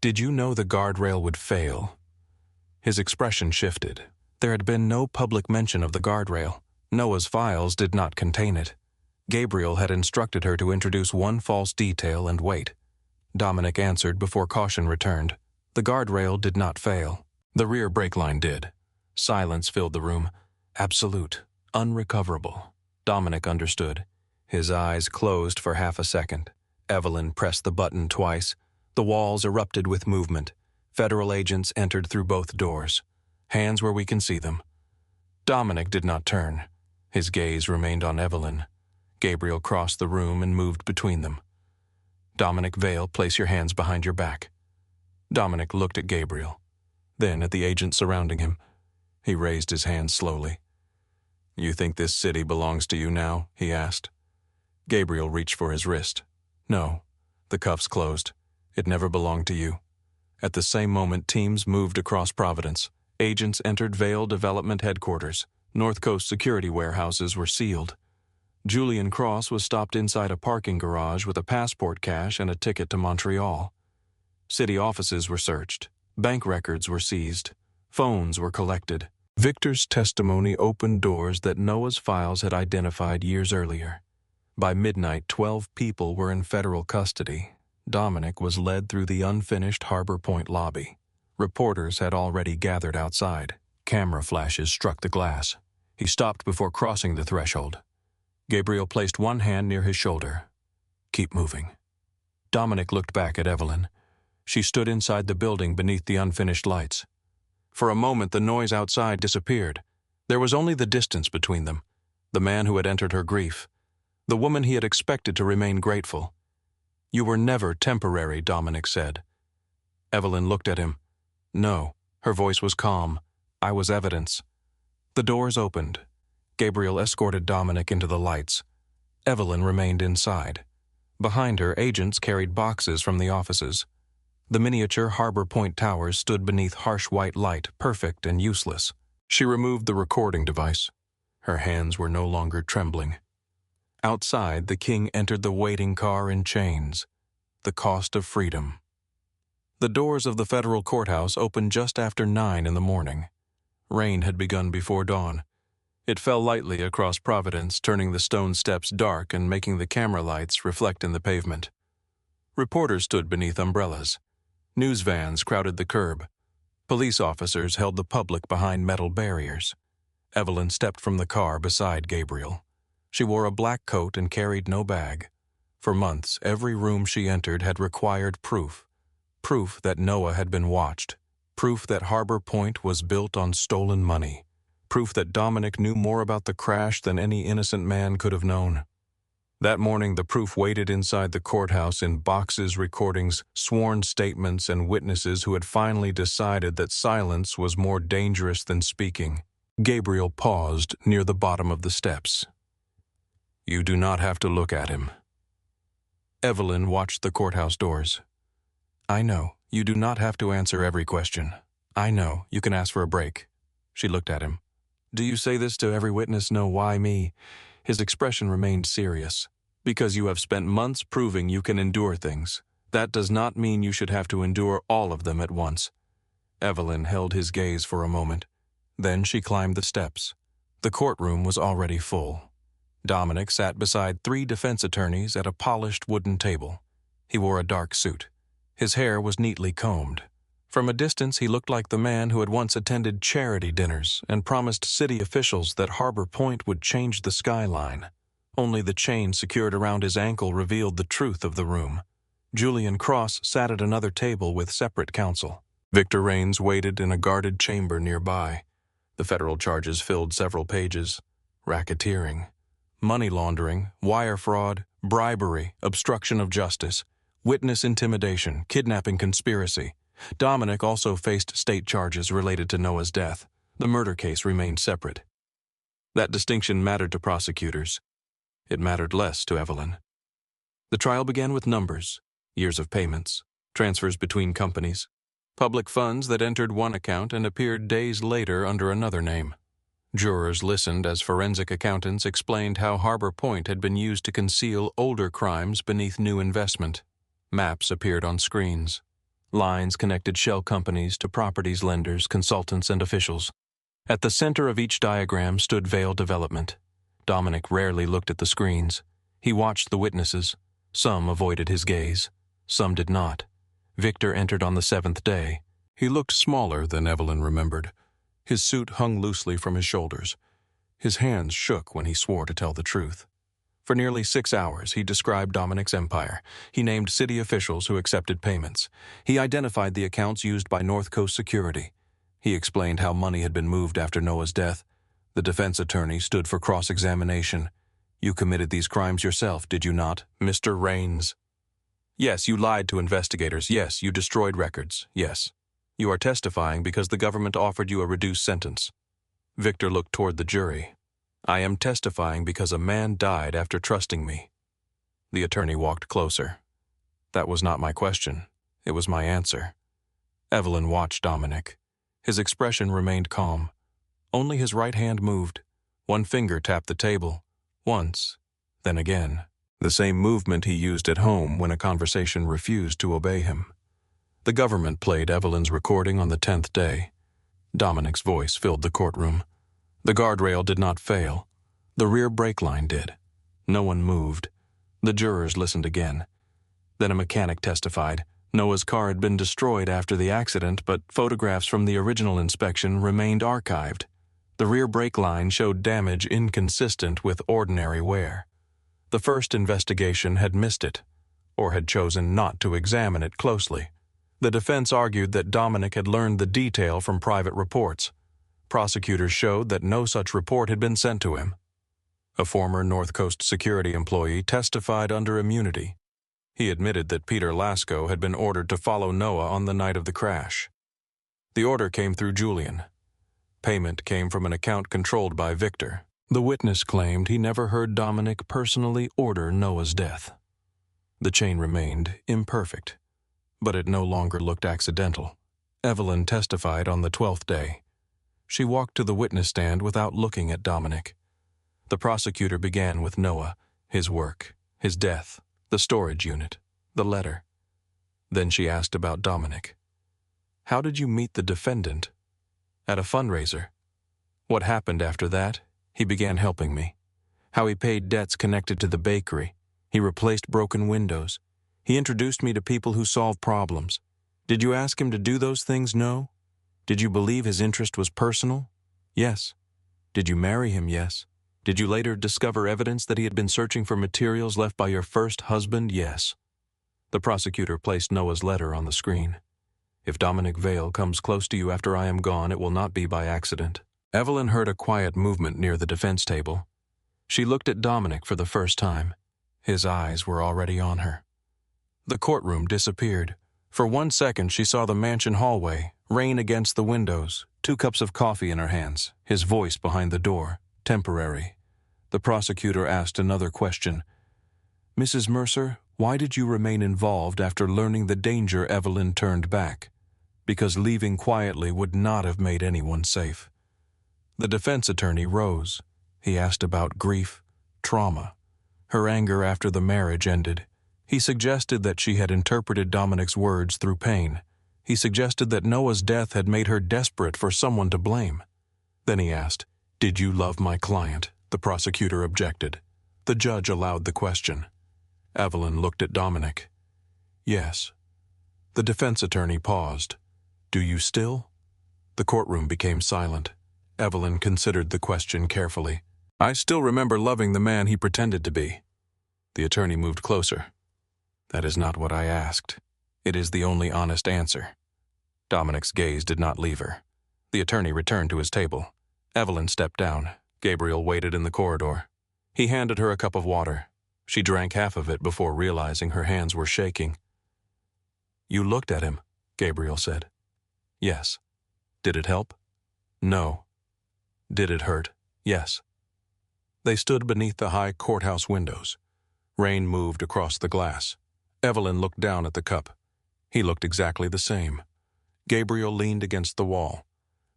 Did you know the guardrail would fail? His expression shifted. There had been no public mention of the guardrail. Noah's files did not contain it. Gabriel had instructed her to introduce one false detail and wait. Dominic answered before caution returned. The guardrail did not fail. The rear brake line did. Silence filled the room. Absolute. Unrecoverable. Dominic understood. His eyes closed for half a second. Evelyn pressed the button twice. The walls erupted with movement. Federal agents entered through both doors. Hands where we can see them. Dominic did not turn. His gaze remained on Evelyn. Gabriel crossed the room and moved between them. Dominic Vale, place your hands behind your back. Dominic looked at Gabriel, then at the agents surrounding him. He raised his hands slowly. You think this city belongs to you now? He asked. Gabriel reached for his wrist. No. The cuffs closed. It never belonged to you. At the same moment, teams moved across Providence. Agents entered Vale Development Headquarters. North Coast security warehouses were sealed. Julian Cross was stopped inside a parking garage with a passport cache and a ticket to Montreal. City offices were searched. Bank records were seized. Phones were collected. Victor's testimony opened doors that Noah's files had identified years earlier. By midnight, 12 people were in federal custody. Dominic was led through the unfinished Harbor Point lobby. Reporters had already gathered outside. Camera flashes struck the glass. He stopped before crossing the threshold. Gabriel placed one hand near his shoulder. Keep moving. Dominic looked back at Evelyn. She stood inside the building beneath the unfinished lights. For a moment, the noise outside disappeared. There was only the distance between them. The man who had entered her grief. The woman he had expected to remain grateful. You were never temporary, Dominic said. Evelyn looked at him. No, her voice was calm. I was evidence. The doors opened. Gabriel escorted Dominic into the lights. Evelyn remained inside. Behind her, agents carried boxes from the offices. The miniature Harbor Point towers stood beneath harsh white light, perfect and useless. She removed the recording device. Her hands were no longer trembling. Outside, the king entered the waiting car in chains. The cost of freedom. The doors of the federal courthouse opened just after 9 in the morning. Rain had begun before dawn. It fell lightly across Providence, turning the stone steps dark and making the camera lights reflect in the pavement. Reporters stood beneath umbrellas. News vans crowded the curb. Police officers held the public behind metal barriers. Evelyn stepped from the car beside Gabriel. She wore a black coat and carried no bag. For months, every room she entered had required proof. Proof that Noah had been watched. Proof that Harbor Point was built on stolen money. Proof that Dominic knew more about the crash than any innocent man could have known. That morning, the proof waited inside the courthouse in boxes, recordings, sworn statements, and witnesses who had finally decided that silence was more dangerous than speaking. Gabriel paused near the bottom of the steps. "You do not have to look at him." Evelyn watched the courthouse doors. "I know. You do not have to answer every question. I know. You can ask for a break." She looked at him. "Do you say this to every witness? No, why me?" His expression remained serious. "Because you have spent months proving you can endure things. That does not mean you should have to endure all of them at once." Evelyn held his gaze for a moment. Then she climbed the steps. The courtroom was already full. Dominic sat beside 3 defense attorneys at a polished wooden table. He wore a dark suit. His hair was neatly combed. From a distance, he looked like the man who had once attended charity dinners and promised city officials that Harbor Point would change the skyline. Only the chain secured around his ankle revealed the truth of the room. Julian Cross sat at another table with separate counsel. Victor Raines waited in a guarded chamber nearby. The federal charges filled several pages. Racketeering, money laundering, wire fraud, bribery, obstruction of justice, witness intimidation, kidnapping conspiracy. Dominic also faced state charges related to Noah's death. The murder case remained separate. That distinction mattered to prosecutors. It mattered less to Evelyn. The trial began with numbers, years of payments, transfers between companies, public funds that entered one account and appeared days later under another name. Jurors listened as forensic accountants explained how Harbor Point had been used to conceal older crimes beneath new investment. Maps appeared on screens. Lines connected shell companies to properties lenders, consultants, and officials. At the center of each diagram stood Vale Development. Dominic rarely looked at the screens. He watched the witnesses. Some avoided his gaze. Some did not. Victor entered on the 7th day. He looked smaller than Evelyn remembered. His suit hung loosely from his shoulders. His hands shook when he swore to tell the truth. For nearly 6 hours, he described Dominic's empire. He named city officials who accepted payments. He identified the accounts used by North Coast Security. He explained how money had been moved after Noah's death. The defense attorney stood for cross-examination. "You committed these crimes yourself, did you not, Mr. Raines?" "Yes, you lied to investigators. Yes, you destroyed records. Yes. You are testifying because the government offered you a reduced sentence." Victor looked toward the jury. "I am testifying because a man died after trusting me." The attorney walked closer. "That was not my question. It was my answer." Evelyn watched Dominic. His expression remained calm. Only his right hand moved. One finger tapped the table. Once, then again. The same movement he used at home when a conversation refused to obey him. The government played Evelyn's recording on the 10th day. Dominic's voice filled the courtroom. The guardrail did not fail. The rear brake line did. No one moved. The jurors listened again. Then a mechanic testified. Noah's car had been destroyed after the accident, but photographs from the original inspection remained archived. The rear brake line showed damage inconsistent with ordinary wear. The first investigation had missed it, or had chosen not to examine it closely. The defense argued that Dominic had learned the detail from private reports. Prosecutors showed that no such report had been sent to him. A former North Coast security employee testified under immunity. He admitted that Peter Lasco had been ordered to follow Noah on the night of the crash. The order came through Julian. Payment came from an account controlled by Victor. The witness claimed he never heard Dominic personally order Noah's death. The chain remained imperfect, but it no longer looked accidental. Evelyn testified on the 12th day. She walked to the witness stand without looking at Dominic. The prosecutor began with Noah, his work, his death, the storage unit, the letter. Then she asked about Dominic. "How did you meet the defendant?" "At a fundraiser." "What happened after that?" "He began helping me." "How he paid debts connected to the bakery. He replaced broken windows. He introduced me to people who solve problems." "Did you ask him to do those things?" "No." "Did you believe his interest was personal?" "Yes." "Did you marry him?" "Yes." "Did you later discover evidence that he had been searching for materials left by your first husband?" "Yes." The prosecutor placed Noah's letter on the screen. "If Dominic Vale comes close to you after I am gone, it will not be by accident." Evelyn heard a quiet movement near the defense table. She looked at Dominic for the first time. His eyes were already on her. The courtroom disappeared. For 1 second she saw the mansion hallway, rain against the windows, 2 cups of coffee in her hands, his voice behind the door. Temporary. The prosecutor asked another question. Mrs. Mercer, why did you remain involved after learning the danger Evelyn turned back? Because leaving quietly would not have made anyone safe. The defense attorney rose. He asked about grief, trauma, her anger after the marriage ended. He suggested that she had interpreted Dominic's words through pain. He suggested that Noah's death had made her desperate for someone to blame. Then he asked, "Did you love my client?" The prosecutor objected. The judge allowed the question. Evelyn looked at Dominic. "Yes." The defense attorney paused. "Do you still?" The courtroom became silent. Evelyn considered the question carefully. "I still remember loving the man he pretended to be." The attorney moved closer. "That is not what I asked. It is the only honest answer." Dominic's gaze did not leave her. The attorney returned to his table. Evelyn stepped down. Gabriel waited in the corridor. He handed her a cup of water. She drank half of it before realizing her hands were shaking. "You looked at him," Gabriel said. "Yes." "Did it help?" "No." "Did it hurt?" "Yes." They stood beneath the high courthouse windows. Rain moved across the glass. Evelyn looked down at the cup. He looked exactly the same. Gabriel leaned against the wall.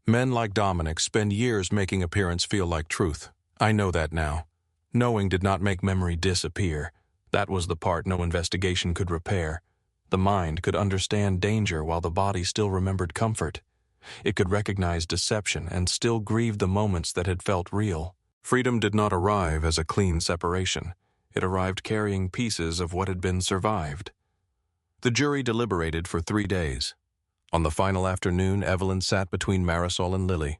Men like Dominic spend years making appearance feel like truth. I know that now. Knowing did not make memory disappear. That was the part no investigation could repair. The mind could understand danger while the body still remembered comfort. It could recognize deception and still grieve the moments that had felt real. Freedom did not arrive as a clean separation. It arrived carrying pieces of what had been survived. The jury deliberated for 3 days. On the final afternoon, Evelyn sat between Marisol and Lily.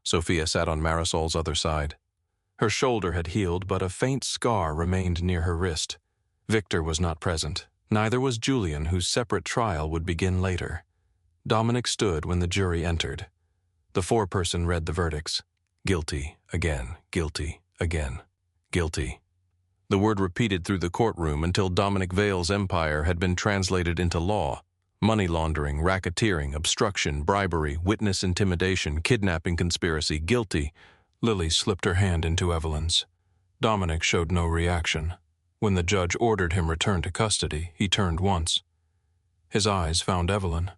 Sophia sat on Marisol's other side. Her shoulder had healed, but a faint scar remained near her wrist. Victor was not present. Neither was Julian, whose separate trial would begin later. Dominic stood when the jury entered. The foreperson read the verdicts. Guilty, again, guilty, again, guilty. The word repeated through the courtroom until Dominic Vale's empire had been translated into law. Money laundering, racketeering, obstruction, bribery, witness intimidation, kidnapping conspiracy, guilty. Lily slipped her hand into Evelyn's. Dominic showed no reaction. When the judge ordered him returned to custody, he turned once. His eyes found Evelyn.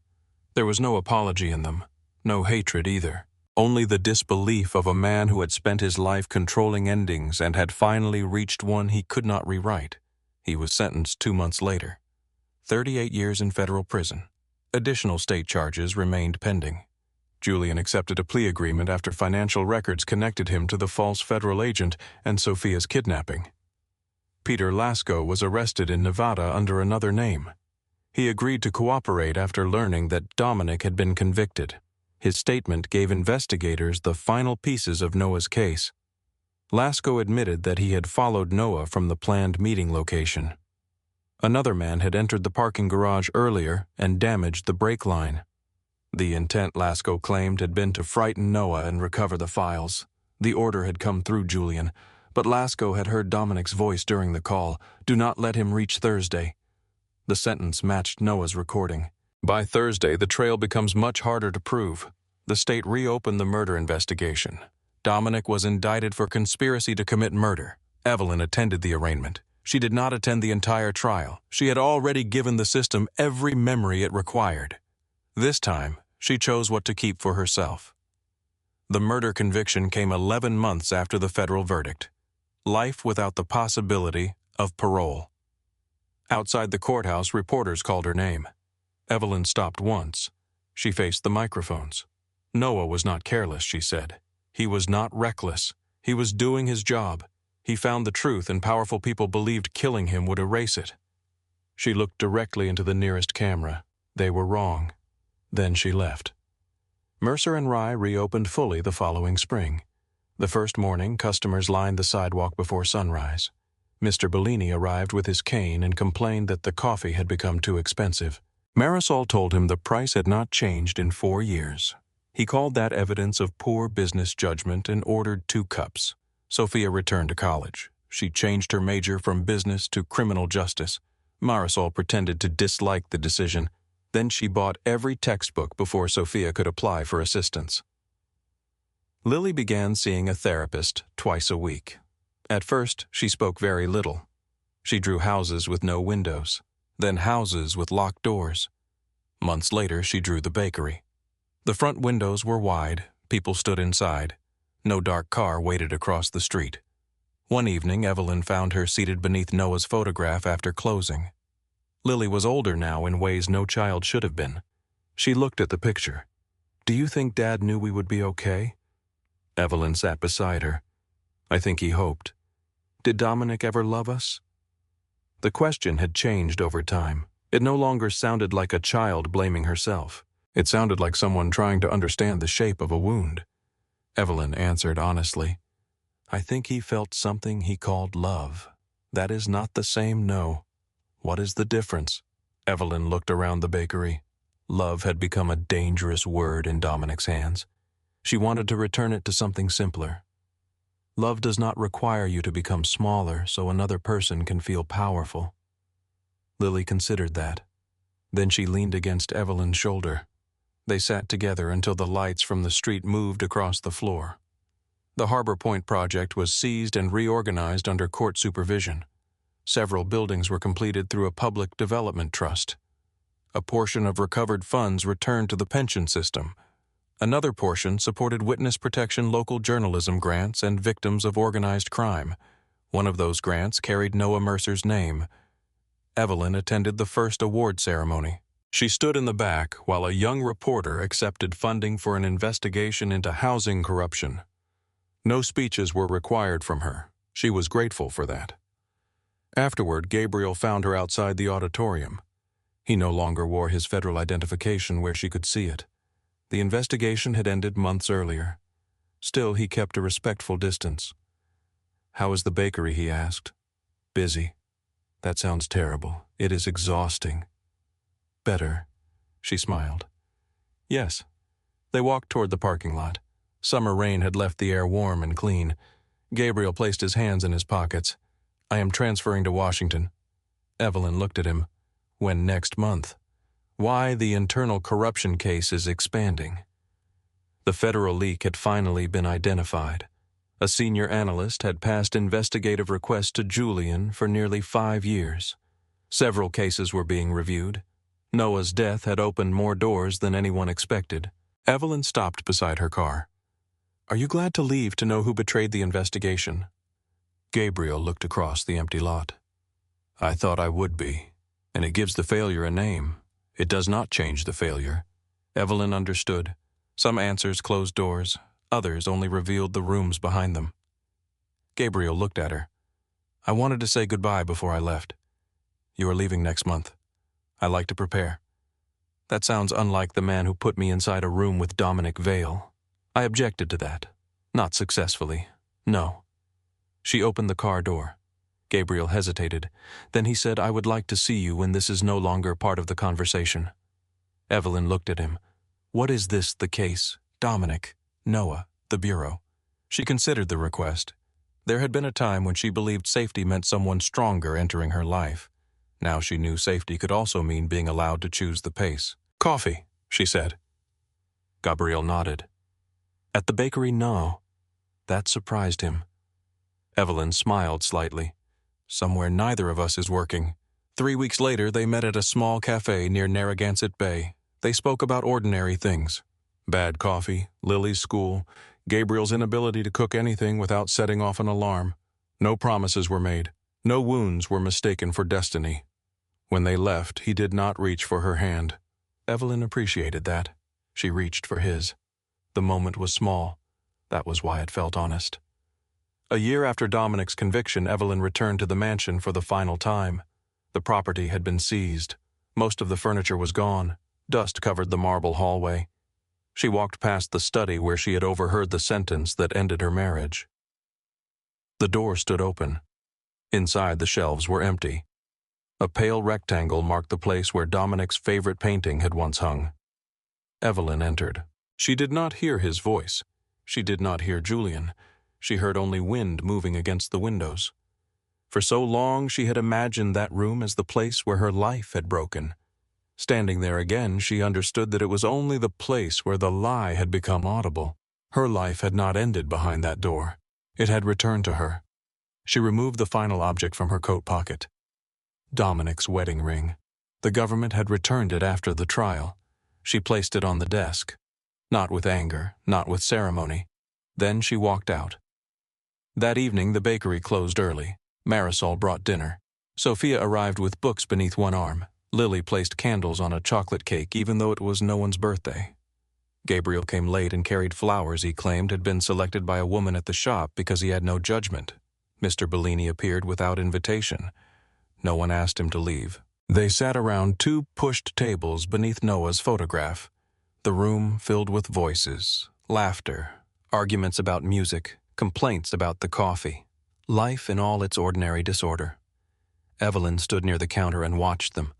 There was no apology in them, no hatred either. Only the disbelief of a man who had spent his life controlling endings and had finally reached one he could not rewrite. He was sentenced 2 months later. 38 years in federal prison. Additional state charges remained pending. Julian accepted a plea agreement after financial records connected him to the false federal agent and Sophia's kidnapping. Peter Lasco was arrested in Nevada under another name. He agreed to cooperate after learning that Dominic had been convicted. His statement gave investigators the final pieces of Noah's case. Lasco admitted that he had followed Noah from the planned meeting location. Another man had entered the parking garage earlier and damaged the brake line. The intent, Lasco claimed, had been to frighten Noah and recover the files. The order had come through Julian, but Lasco had heard Dominic's voice during the call. "Do not let him reach Thursday." The sentence matched Noah's recording. By Thursday, the trail becomes much harder to prove. The state reopened the murder investigation. Dominic was indicted for conspiracy to commit murder. Evelyn attended the arraignment. She did not attend the entire trial. She had already given the system every memory it required. This time, she chose what to keep for herself. The murder conviction came 11 months after the federal verdict. Life without the possibility of parole. Outside the courthouse, reporters called her name. Evelyn stopped once. She faced the microphones. Noah was not careless, she said. He was not reckless. He was doing his job. He found the truth, and powerful people believed killing him would erase it. She looked directly into the nearest camera. They were wrong. Then she left. Mercer and Rye reopened fully the following spring. The first morning, customers lined the sidewalk before sunrise. Mr. Bellini arrived with his cane and complained that the coffee had become too expensive. Marisol told him the price had not changed in 4 years. He called that evidence of poor business judgment and ordered 2 cups. Sophia returned to college. She changed her major from business to criminal justice. Marisol pretended to dislike the decision. Then she bought every textbook before Sophia could apply for assistance. Lily began seeing a therapist twice a week. At first, she spoke very little. She drew houses with no windows, then houses with locked doors. Months later, she drew the bakery. The front windows were wide, people stood inside. No dark car waited across the street. One evening, Evelyn found her seated beneath Noah's photograph after closing. Lily was older now in ways no child should have been. She looked at the picture. "Do you think Dad knew we would be okay?" Evelyn sat beside her. "I think he hoped." "Did Dominic ever love us?" The question had changed over time. It no longer sounded like a child blaming herself. It sounded like someone trying to understand the shape of a wound. Evelyn answered honestly, "I think he felt something he called love. That is not the same, no. What is the difference?" Evelyn looked around the bakery. Love had become a dangerous word in Dominic's hands. She wanted to return it to something simpler. Love does not require you to become smaller so another person can feel powerful. Lily considered that. Then she leaned against Evelyn's shoulder. They sat together until the lights from the street moved across the floor. The Harbor Point project was seized and reorganized under court supervision. Several buildings were completed through a public development trust. A portion of recovered funds returned to the pension system. Another portion supported witness protection local journalism grants and victims of organized crime. One of those grants carried Noah Mercer's name. Evelyn attended the first award ceremony. She stood in the back while a young reporter accepted funding for an investigation into housing corruption. No speeches were required from her. She was grateful for that. Afterward, Gabriel found her outside the auditorium. He no longer wore his federal identification where she could see it. The investigation had ended months earlier. Still, he kept a respectful distance. "How is the bakery?" he asked. "Busy." "That sounds terrible. It is exhausting." "Better," she smiled. "Yes." They walked toward the parking lot. Summer rain had left the air warm and clean. Gabriel placed his hands in his pockets. "I am transferring to Washington." Evelyn looked at him. "When next month?" "Why, the internal corruption case is expanding." The federal leak had finally been identified. A senior analyst had passed investigative requests to Julian for nearly 5 years. Several cases were being reviewed. Noah's death had opened more doors than anyone expected. Evelyn stopped beside her car. "Are you glad to leave to know who betrayed the investigation?" Gabriel looked across the empty lot. "I thought I would be, and it gives the failure a name. It does not change the failure." Evelyn understood. Some answers closed doors, others only revealed the rooms behind them. Gabriel looked at her. "I wanted to say goodbye before I left. You are leaving next month. I like to prepare." That sounds unlike the man who put me inside a room with Dominic Vale. I objected to that. Not successfully. No. She opened the car door. Gabriel hesitated. Then he said, "I would like to see you when this is no longer part of the conversation." Evelyn looked at him. "What is this, the case? Dominic, Noah, the Bureau?" She considered the request. There had been a time when she believed safety meant someone stronger entering her life. Now she knew safety could also mean being allowed to choose the pace. "Coffee," she said. Gabriel nodded. "At the bakery, no." That surprised him. Evelyn smiled slightly. "Somewhere neither of us is working." 3 weeks later, they met at a small cafe near Narragansett Bay. They spoke about ordinary things. Bad coffee, Lily's school, Gabriel's inability to cook anything without setting off an alarm. No promises were made. No wounds were mistaken for destiny. When they left, he did not reach for her hand. Evelyn appreciated that. She reached for his. The moment was small. That was why it felt honest. A year after Dominic's conviction, Evelyn returned to the mansion for the final time. The property had been seized. Most of the furniture was gone. Dust covered the marble hallway. She walked past the study where she had overheard the sentence that ended her marriage. The door stood open. Inside, the shelves were empty. A pale rectangle marked the place where Dominic's favorite painting had once hung. Evelyn entered. She did not hear his voice. She did not hear Julian. She heard only wind moving against the windows. For so long she had imagined that room as the place where her life had broken. Standing there again, she understood that it was only the place where the lie had become audible. Her life had not ended behind that door. It had returned to her. She removed the final object from her coat pocket. Dominic's wedding ring. The government had returned it after the trial. She placed it on the desk. Not with anger, not with ceremony. Then she walked out. That evening the bakery closed early. Marisol brought dinner. Sophia arrived with books beneath one arm. Lily placed candles on a chocolate cake even though it was no one's birthday. Gabriel came late and carried flowers he claimed had been selected by a woman at the shop because he had no judgment. Mr. Bellini appeared without invitation. No one asked him to leave. They sat around two pushed tables beneath Noah's photograph. The room filled with voices, laughter, arguments about music, complaints about the coffee. Life in all its ordinary disorder. Evelyn stood near the counter and watched them.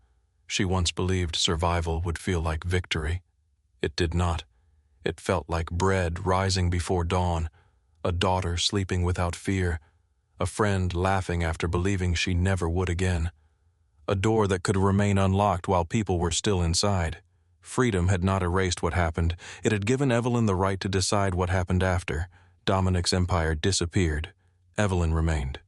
She once believed survival would feel like victory. It did not. It felt like bread rising before dawn, a daughter sleeping without fear, a friend laughing after believing she never would again. A door that could remain unlocked while people were still inside. Freedom had not erased what happened. It had given Evelyn the right to decide what happened after. Dominic's empire disappeared. Evelyn remained.